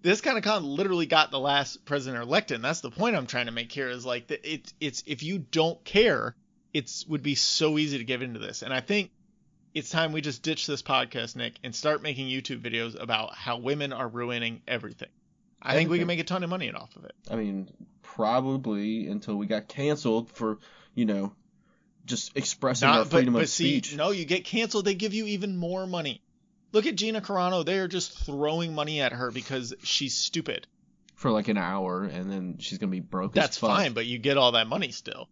This kind of con literally got the last president-elect in. That's the point I'm trying to make here, is like, it's if you don't care, would be so easy to give into this. And I think it's time we just ditch this podcast, Nick, and start making YouTube videos about how women are ruining everything. I think we can make a ton of money off of it. I mean, probably until we got canceled for, just expressing our freedom of speech. No, you get canceled, they give you even more money. Look at Gina Carano. They are just throwing money at her because she's stupid. For like an hour, and then she's going to be broke. That's fine, but you get all that money still.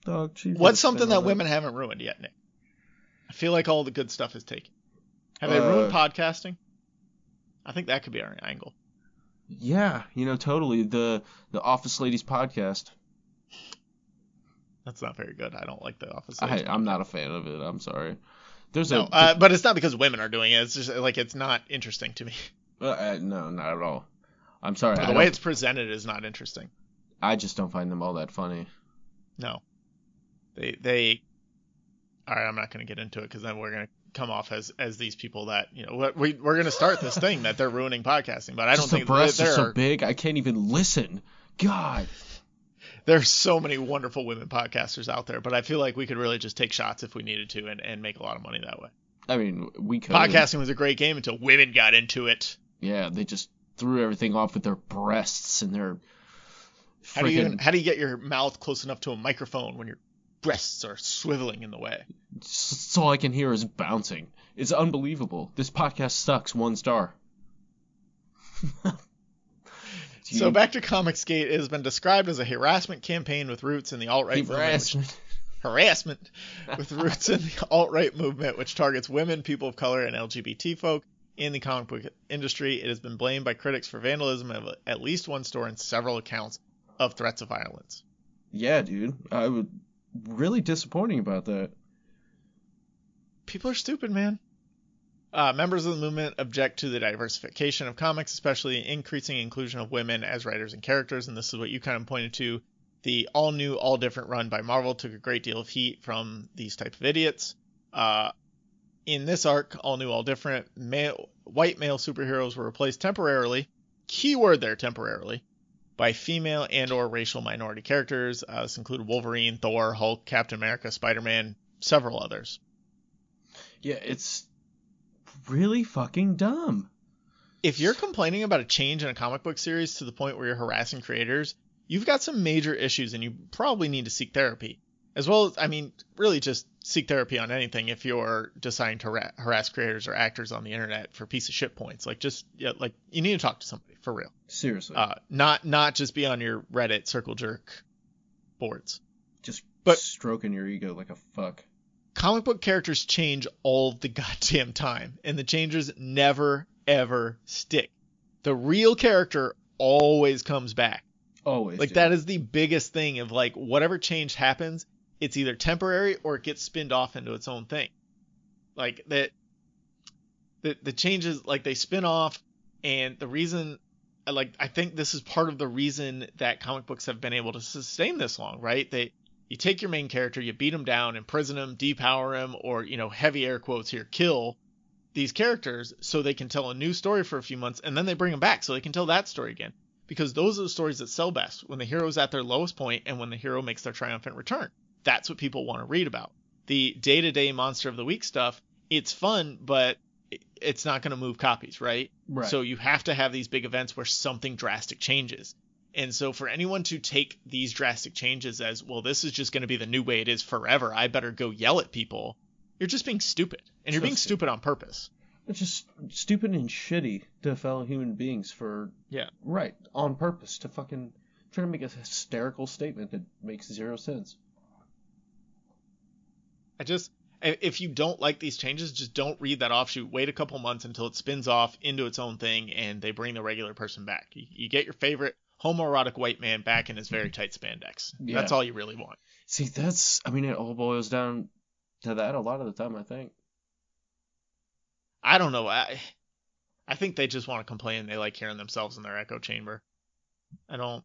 Dog, what's something that women haven't ruined yet, Nick? I feel like all the good stuff is taken. Have they ruined podcasting? I think that could be our angle. Yeah, totally. The Office Ladies podcast. That's not very good. I don't like the Office Ladies. I'm not a fan of it. I'm sorry. But it's not because women are doing it. It's just like, it's not interesting to me. No, not at all. I'm sorry. The way it's presented is not interesting. I just don't find them all that funny. No. They all right, I'm not going to get into it because then we're going to come off as these people that, we're going to start this thing that they're ruining podcasting. But I don't think the breasts are so big, I can't even listen. God. There's so many wonderful women podcasters out there, but I feel like we could really just take shots if we needed to and make a lot of money that way. I mean, we could. Podcasting was a great game until women got into it. Yeah, they just threw everything off with their breasts and their freaking... How do you get your mouth close enough to a microphone when your breasts are swiveling in the way? Just all I can hear is bouncing. It's unbelievable. This podcast sucks. 1 star. So back to Comicsgate, it has been described as a harassment campaign with roots in the alt-right movement. Harassment with roots in the alt-right movement, which targets women, people of color, and LGBT folk in the comic book industry. It has been blamed by critics for vandalism of at least one store and several accounts of threats of violence. Yeah, dude. I was really disappointing about that. People are stupid, man. Members of the movement object to the diversification of comics, especially increasing inclusion of women as writers and characters, and this is what you kind of pointed to. The all-new, all-different run by Marvel took a great deal of heat from these type of idiots. In this arc, all-new, all-different, white male superheroes were replaced temporarily, keyword there, temporarily, by female and or racial minority characters. This included Wolverine, Thor, Hulk, Captain America, Spider-Man, several others. Yeah, it's really fucking dumb. If you're complaining about a change in a comic book series to the point where you're harassing creators, you've got some major issues and you probably need to seek therapy. As well as, really just seek therapy on anything if you're deciding to harass creators or actors on the internet for piece of shit points. You need to talk to somebody, for real. Seriously. Not just be on your Reddit circle jerk boards. But stroking your ego like a fuck. Comic book characters change all the goddamn time, and the changes never, ever stick. The real character always comes back. Always. That is the biggest thing of, whatever change happens, it's either temporary or it gets spinned off into its own thing. The changes, they spin off, and the reason, I think this is part of the reason that comic books have been able to sustain this long, right? You take your main character, you beat him down, imprison him, depower him, or, heavy air quotes here, kill these characters so they can tell a new story for a few months, and then they bring them back so they can tell that story again. Because those are the stories that sell best, when the hero's at their lowest point and when the hero makes their triumphant return. That's what people want to read about. The day-to-day Monster of the Week stuff, it's fun, but it's not going to move copies, right? Right. So you have to have these big events where something drastic changes. And so for anyone to take these drastic changes as, well, this is just going to be the new way it is forever, I better go yell at people, you're just being stupid. And you're being stupid on purpose. It's just stupid and shitty to fellow human beings for right on purpose to fucking try to make a hysterical statement that makes zero sense. If you don't like these changes, just don't read that offshoot. Wait a couple months until it spins off into its own thing and they bring the regular person back. You get your favorite homoerotic white man back in his very tight spandex. Yeah. That's all you really want. See, it all boils down to that a lot of the time, I think. I don't know. I think they just want to complain. They like hearing themselves in their echo chamber. I don't.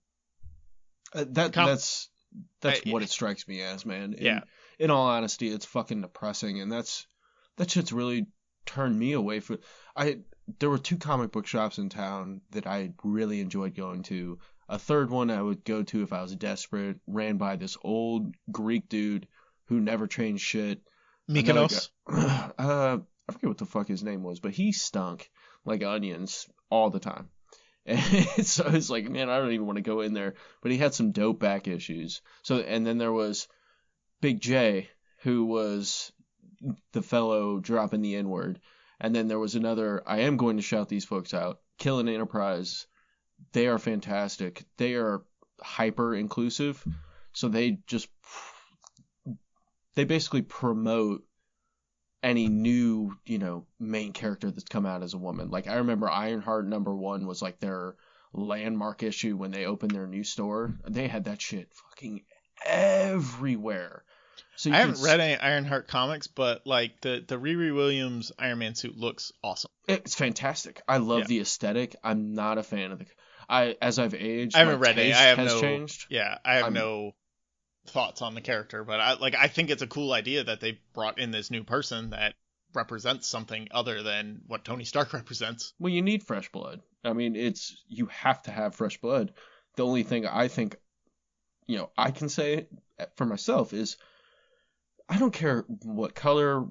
That's what it strikes me as, man. In all honesty, it's fucking depressing, and that shit's really turned me away from. There were 2 comic book shops in town that I really enjoyed going to. A third one I would go to if I was desperate. Ran by this old Greek dude who never changed shit. Mykonos. I forget what the fuck his name was, but he stunk like onions all the time. And so it's like, man, I don't even want to go in there. But he had some dope back issues. And then there was Big J, who was the fellow dropping the N-word. And then there was another, I am going to shout these folks out, Killing Enterprise. They are fantastic. They are hyper inclusive. So they basically promote any new, main character that's come out as a woman. Like, I remember Ironheart #1 was like their landmark issue when they opened their new store. They had that shit fucking everywhere. So I haven't read any Ironheart comics, but like the Riri Williams Iron Man suit looks awesome. It's fantastic. I love the aesthetic. I'm not a fan of as I've aged, I haven't read it. I have changed. Yeah, I have no thoughts on the character, but I think it's a cool idea that they brought in this new person that represents something other than what Tony Stark represents. Well, you need fresh blood. I mean, you have to have fresh blood. The only thing I think, I can say for myself is I don't care what color,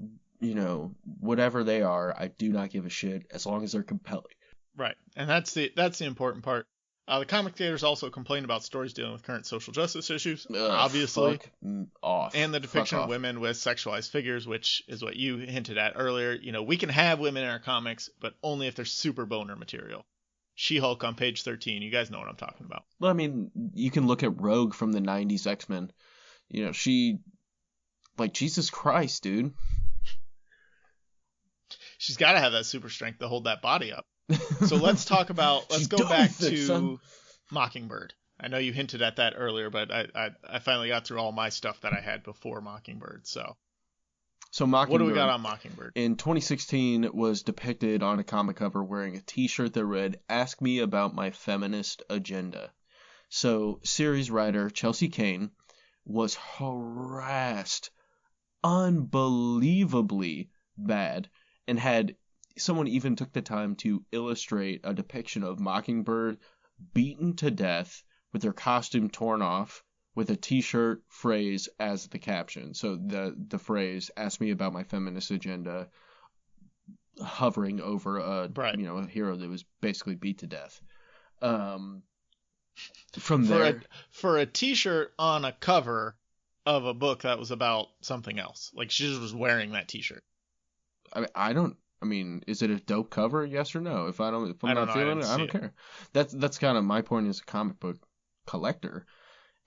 whatever they are. I do not give a shit as long as they're compelling. Right, and that's the important part. The comic creators also complain about stories dealing with current social justice issues, obviously, and the depiction of women with sexualized figures, which is what you hinted at earlier. We can have women in our comics, but only if they're super boner material. She-Hulk on page 13, you guys know what I'm talking about. Well, I mean, you can look at Rogue from the 90s X-Men. She, like, Jesus Christ, dude. She's got to have that super strength to hold that body up. So let's go back to Mockingbird. I know you hinted at that earlier, but I finally got through all my stuff that I had before Mockingbird. So Mockingbird, what do we got on Mockingbird? In 2016, was depicted on a comic cover wearing a t-shirt that read, "Ask me about my feminist agenda." So series writer Chelsea Kane was harassed unbelievably bad, and someone even took the time to illustrate a depiction of Mockingbird beaten to death with their costume torn off with a t-shirt phrase as the caption. So the phrase, "Ask me about my feminist agenda," hovering over a hero that was basically beat to death. For a t-shirt on a cover of a book that was about something else. Like, she just was wearing that t-shirt. I mean, is it a dope cover? Yes or no? If I'm not feeling it, I don't care. That's kind of my point as a comic book collector.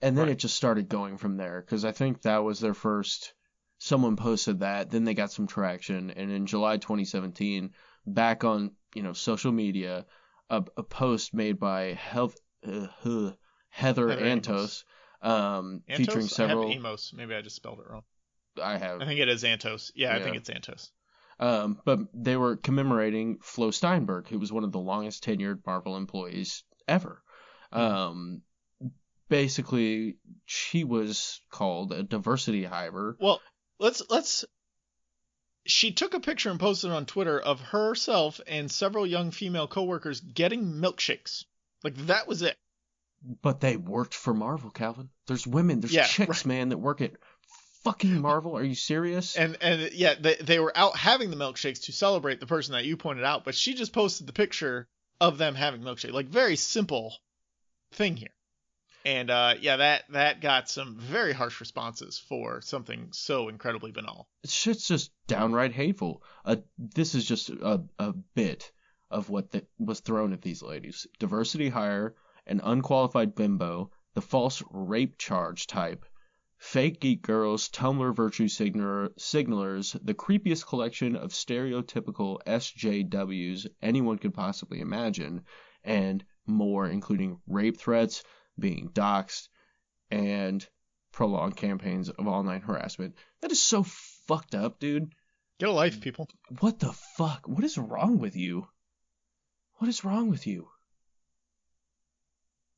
And then it just started going from there, because I think that was their first. Someone posted that, then they got some traction, and in July 2017, back on social media, a post made by Heather Antos, featuring several. I have Amos. Maybe I just spelled it wrong. I think it is Antos. Yeah, I think it's Antos. But they were commemorating Flo Steinberg, who was one of the longest tenured Marvel employees ever. Basically, she was called a diversity hiver. Well, she took a picture and posted on Twitter of herself and several young female coworkers getting milkshakes. Like, that was it. But they worked for Marvel, Calvin. There's women, chicks, man, that work at fucking Marvel. Are you serious? And they were out having the milkshakes to celebrate the person that you pointed out, but she just posted the picture of them having milkshake. Like, very simple thing here. And that got some very harsh responses for something so incredibly banal. Shit's just downright hateful. This is just a bit of what was thrown at these ladies. Diversity hire, an unqualified bimbo, the false rape charge type, fake geek girls, Tumblr virtue signalers, the creepiest collection of stereotypical SJWs anyone could possibly imagine, and more, including rape threats, being doxxed, and prolonged campaigns of online harassment. That is so fucked up, dude. Get a life, people. What the fuck? What is wrong with you? What is wrong with you?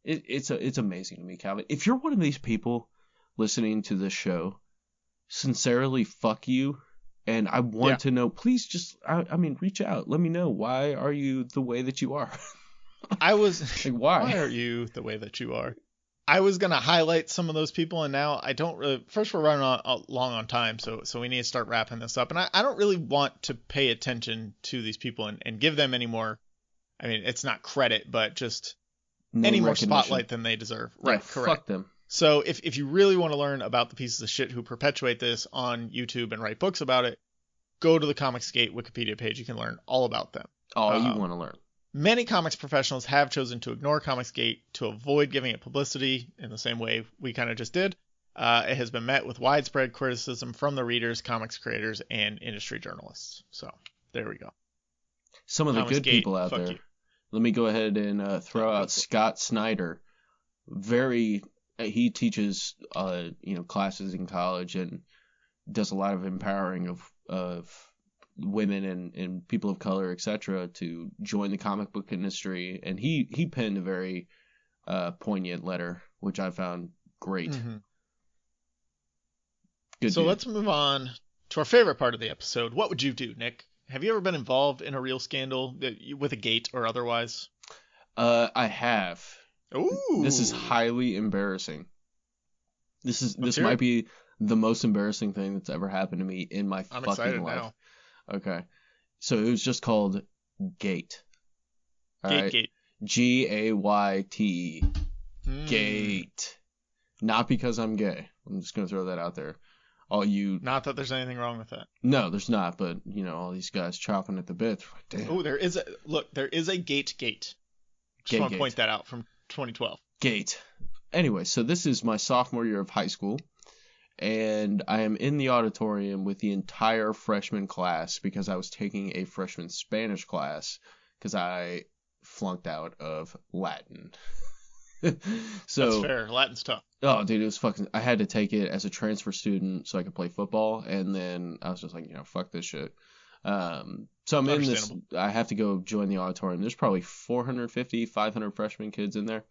It's amazing to me, Calvin. If you're one of these people listening to this show, sincerely fuck you. And I want to know, please just, I mean, reach out. Let me know. Why are you the way that you are? I was like, why are you the way that you are? I was gonna highlight some of those people, and now I don't really. First, we're running long on time, so we need to start wrapping this up. And I don't really want to pay attention to these people and give them any more. I mean, it's not credit, but just any more spotlight than they deserve. Right? Correct. Fuck them. So if you really want to learn about the pieces of shit who perpetuate this on YouTube and write books about it, go to the Comicsgate Wikipedia page. You can learn all about them. All you want to learn. Many comics professionals have chosen to ignore Comicsgate to avoid giving it publicity in the same way we kind of just did. It has been met with widespread criticism from the readers, comics creators, and industry journalists. So there we go. Some of the good people out there. Let me go ahead and throw out Scott Snyder. He teaches classes in college and does a lot of empowering of women and people of color, etc., to join the comic book industry. And he penned a very poignant letter, which I found great. Mm-hmm. Good. So let's move on to our favorite part of the episode. What would you do, Nick? Have you ever been involved in a real scandal with a gate or otherwise? I have. Ooh. This is highly embarrassing. This might be the most embarrassing thing that's ever happened to me in my fucking life. Now. Okay. So it was just called Gate. Gate. Gayte. Gate. Not because I'm gay. I'm just going to throw that out there. Not that there's anything wrong with that. No, there's not, but all these guys chopping at the bit. Damn. Oh, there is a Gate. Just want to point that out from 2012. Gate. Anyway, so this is my sophomore year of high school, and I am in the auditorium with the entire freshman class because I was taking a freshman Spanish class because I flunked out of Latin. So that's fair. Latin's tough. Oh, dude, it was fucking. I had to take it as a transfer student so I could play football, and then I was just like, fuck this shit. So I'm in this. I have to go join the auditorium. There's probably 450, 500 freshman kids in there,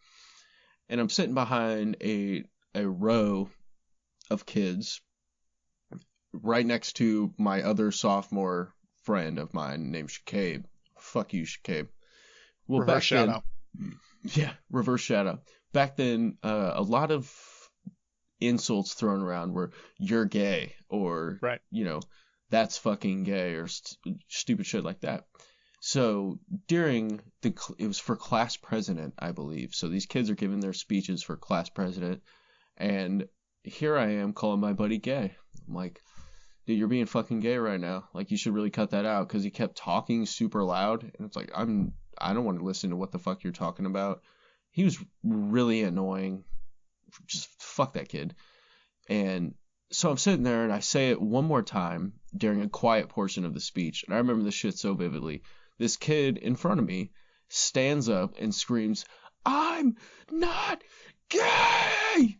and I'm sitting behind a row of kids right next to my other sophomore friend of mine named Shacabe. Fuck you, Shacabe. Well, reverse shout out. Yeah, reverse shout out. Back then, a lot of insults thrown around were "you're gay" or right. That's fucking gay or stupid shit like that. So during it was for class president, I believe. So these kids are giving their speeches for class president, and here I am calling my buddy gay. I'm like, dude, you're being fucking gay right now. Like, you should really cut that out, because he kept talking super loud, and it's like, I don't want to listen to what the fuck you're talking about. He was really annoying. Just fuck that kid. And so I'm sitting there and I say it one more time during a quiet portion of the speech. And I remember this shit so vividly. This kid in front of me stands up and screams, "I'm not gay!"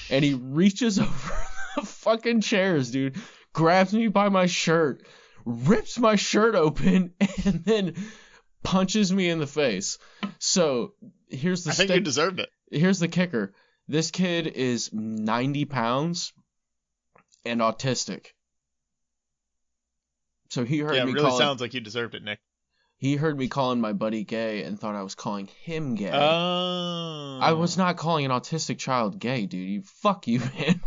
And he reaches over the fucking chairs, dude, grabs me by my shirt, rips my shirt open, and then punches me in the face. So here's the I think you deserved it. Here's the kicker. This kid is 90 pounds and autistic. So he heard me it really sounds like you deserved it, Nick. He heard me calling my buddy gay and thought I was calling him gay. Oh. I was not calling an autistic child gay, dude. Fuck you, man.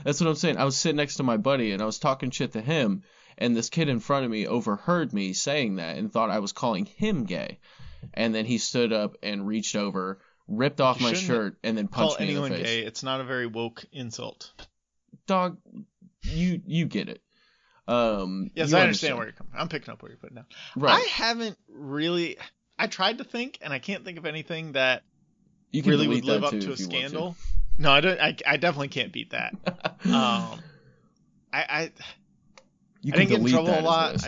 That's what I'm saying. I was sitting next to my buddy and I was talking shit to him, and this kid in front of me overheard me saying that and thought I was calling him gay. And then he stood up and reached over, ripped off my shirt, and then punched me in the face. Call anyone gay. It's not a very woke insult. Dog, you get it. Yes, I understand where you're coming from. I'm picking up where you're putting down. Right. I haven't really... I tried to think, and I can't think of anything that you can really would live up to a scandal. No, I don't. I definitely can't beat that. I didn't get in trouble a lot.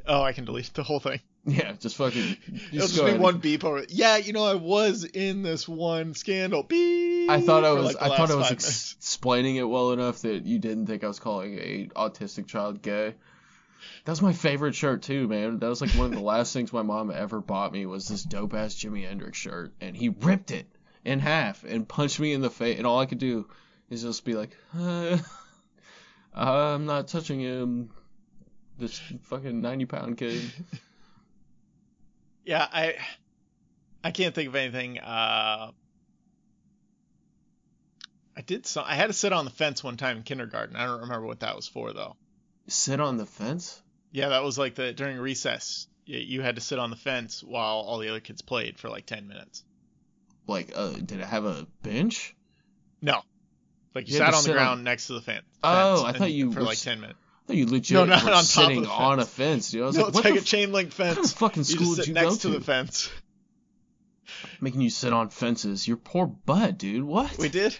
I can delete the whole thing. Yeah, just fucking. It'll just be one beep over. Yeah, I was in this one scandal. Beep. I thought I was explaining it well enough that you didn't think I was calling a autistic child gay. That was my favorite shirt too, man. That was like one of the last things my mom ever bought me was this dope ass Jimi Hendrix shirt, and he ripped it in half and punched me in the face, and all I could do is just be like, I'm not touching him. This fucking 90-pound kid. Yeah, I can't think of anything. I had to sit on the fence one time in kindergarten. I don't remember what that was for though. Sit on the fence? Yeah, that was like during recess. You had to sit on the fence while all the other kids played for like 10 minutes. Like, did it have a bench? No. Like you sat on the ground next to the fence. Oh, I thought you for were like 10 minutes. I thought you legit were sitting on a fence, dude. I was like, it's like a chain link fence. What kind of fucking school did you go to? Next to the fence. Making you sit on fences. Your poor butt, dude. What? We did.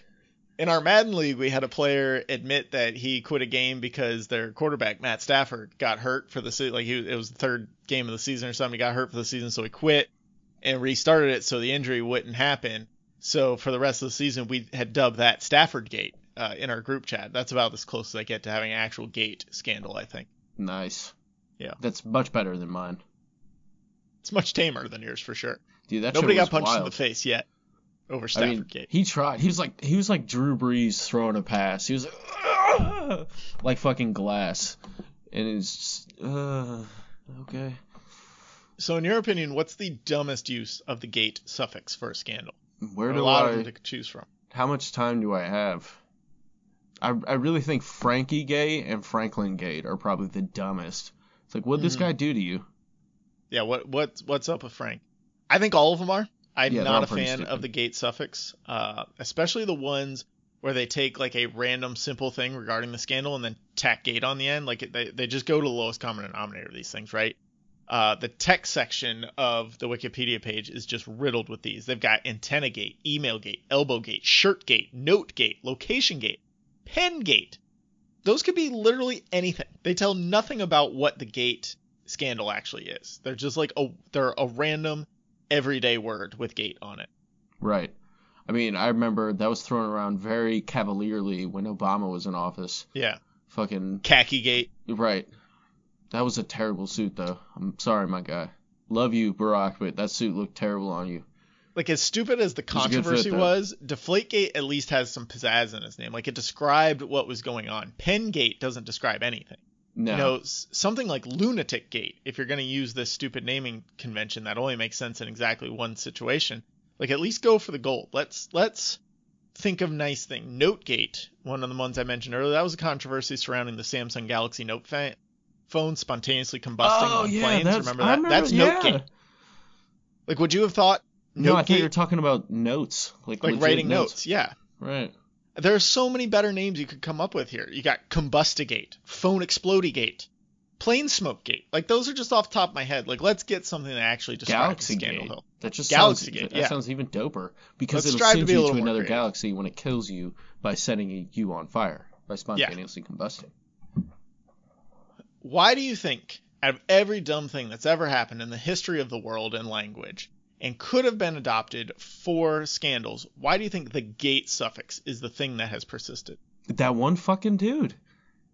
In our Madden League, we had a player admit that he quit a game because their quarterback, Matt Stafford, got hurt for the season. Like it was the third game of the season or something. He got hurt for the season, so he quit and restarted it so the injury wouldn't happen. So for the rest of the season, we had dubbed that Stafford Gate in our group chat. That's about as close as I get to having an actual gate scandal, I think. Nice. Yeah. That's much better than mine. It's much tamer than yours for sure. Dude, nobody got punched wild. in the face yet over Stafford Gate. He tried. He was like Drew Brees throwing a pass. He was like fucking glass. And it's okay. So in your opinion, what's the dumbest use of the gate suffix for a scandal? Where do a lot of them to choose from. How much time do I have? I really think Frankie Gate and Franklin Gate are probably the dumbest. It's like, what'd this guy do to you? Yeah, what's up with Frank? I think all of them are. I'm not a fan stupid. of the gate suffix, especially the ones where they take like a random simple thing regarding the scandal and then tack gate on the end. Like they just go to the lowest common denominator of these things, right? The text section of the Wikipedia page is just riddled with these. They've got antenna gate, email gate, elbow gate, shirt gate, note gate, location gate, pen gate. Those could be literally anything. They tell nothing about what the gate scandal actually is. They're just like they're a random everyday word with gate on it. Right. I mean, I remember that was thrown around very cavalierly when Obama was in office. Yeah. Fucking khaki gate. Right. That was a terrible suit, though. I'm sorry, my guy. Love you, Barack, but that suit looked terrible on you. Like, as stupid as the controversy was, Deflategate at least has some pizzazz in his name. Like, it described what was going on. Pengate doesn't describe anything. No. Something like Lunatic Gate, if you're going to use this stupid naming convention, that only makes sense in exactly one situation. Like, at least go for the gold. Let's think of nice thing. Notegate, one of the ones I mentioned earlier, that was a controversy surrounding the Samsung Galaxy Note phone spontaneously combusting on planes. Remember that? That's Notegate. Like, would you have thought No, I thought you were talking about notes. Like writing notes, yeah. Right. There are so many better names you could come up with here. You got Combustigate, Phone Explodygate, Plane Smokegate. Like, those are just off the top of my head. Like, let's get something that actually describes the Scandal Hill. That just Galaxygate, sounds even doper. Because it'll send you to another galaxy when it kills you by setting you on fire, by spontaneously combusting. Why do you think, out of every dumb thing that's ever happened in the history of the world and language, and could have been adopted for scandals, why do you think the gate suffix is the thing that has persisted? That one fucking dude.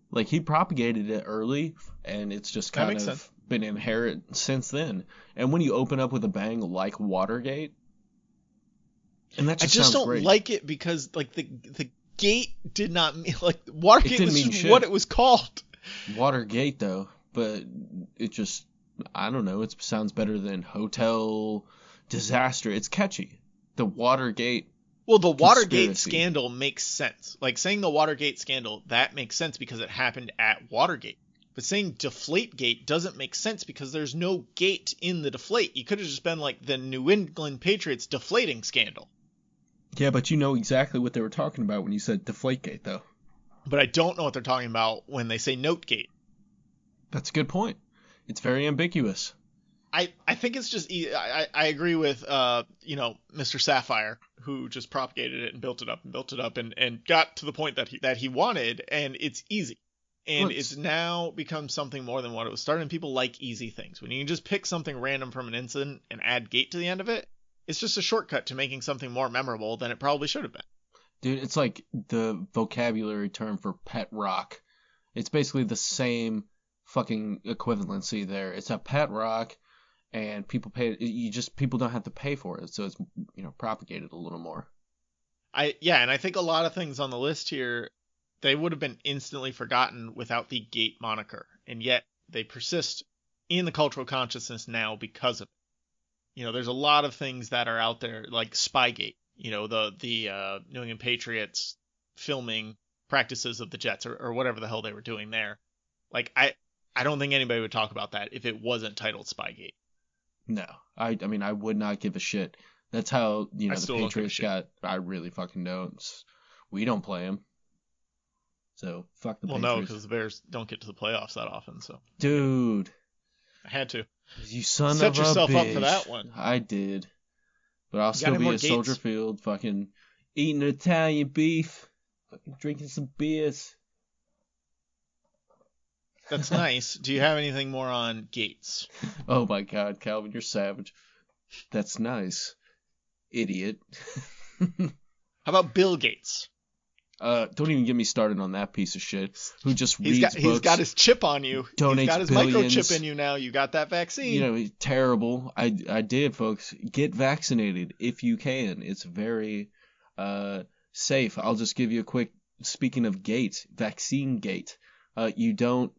Like, he propagated it early, and it's just kind of been inherent since then. And when you open up with a bang like Watergate, and that just sounds great. I just don't like it because, like, the gate did not mean, like, Watergate was just what it was called. Watergate, though, but it just, I don't know, it sounds better than Hotel Disaster. It's catchy. The Watergate. Well, the Watergate scandal makes sense. Like, saying the Watergate scandal, that makes sense because it happened at Watergate. But saying deflate gate doesn't make sense because there's no gate in the deflate. You could have just been like the New England Patriots deflating scandal. Yeah, but you know exactly what they were talking about when you said deflate gate, though. But I don't know what they're talking about when they say note gate. That's a good point. It's very ambiguous. I think it's just I agree with Mr. Sapphire, who just propagated it and built it up and got to the point that he wanted, and it's easy. And it's now become something more than what it was starting. People like easy things. When you can just pick something random from an incident and add gate to the end of it, it's just a shortcut to making something more memorable than it probably should have been. Dude, it's like the vocabulary term for pet rock. It's basically the same fucking equivalency there. It's a pet rock, and people don't have to pay for it, so it's propagated a little more. And I think a lot of things on the list here, they would have been instantly forgotten without the gate moniker, and yet they persist in the cultural consciousness now because of it. There's a lot of things that are out there, like Spygate, the New England Patriots filming practices of the Jets or whatever the hell they were doing there. Like, I don't think anybody would talk about that if it wasn't titled Spygate. No, I mean, I would not give a shit. That's how, the Patriots got, I really fucking don't. We don't play them. So, fuck the Patriots. Well, no, because the Bears don't get to the playoffs that often, so. Dude. I had to. You son Set of a yourself bitch. up for that one. I did. But I'll still be at Soldier Field, fucking eating Italian beef, fucking drinking some beers. That's nice. Do you have anything more on Gates? Oh my God, Calvin, you're savage. That's nice. Idiot. How about Bill Gates? Don't even get me started on that piece of shit who just reads books. He's got his chip on you. He's got his billions. microchip in you now. You got that vaccine. He's terrible. I did, folks. Get vaccinated if you can. It's very safe. I'll just give you a quick, speaking of gate, vaccine gate. You don't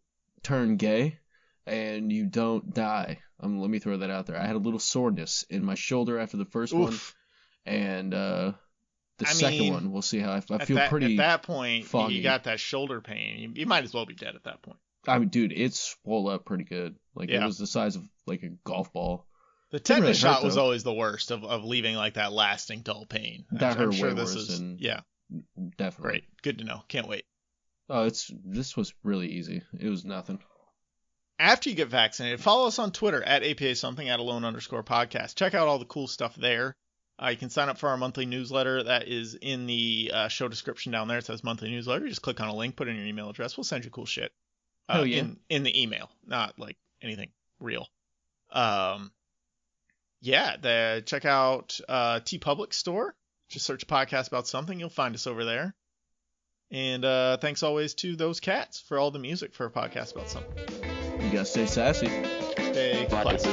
turn gay and you don't die. Let me throw that out there. I had a little soreness in my shoulder after the first one, and the second one, we'll see how I feel pretty. At that point, foggy. You got that shoulder pain. You might as well be dead at that point. I mean, dude, it swole up pretty good. It was the size of like a golf ball. The tetanus shot was always the worst of leaving like that lasting dull pain. That hurt way worse. Definitely. Great. Good to know. Can't wait. Oh, this was really easy. It was nothing. After you get vaccinated, follow us on Twitter at APA something at alone_podcast. Check out all the cool stuff there. You can sign up for our monthly newsletter. That is in the show description down there. It says monthly newsletter. You just click on a link, put in your email address. We'll send you cool shit. In the email, not like anything real. Check out TeePublic store. Just search podcast about something. You'll find us over there. And thanks always to those cats for all the music for a podcast about something. You gotta stay sassy. Stay classy.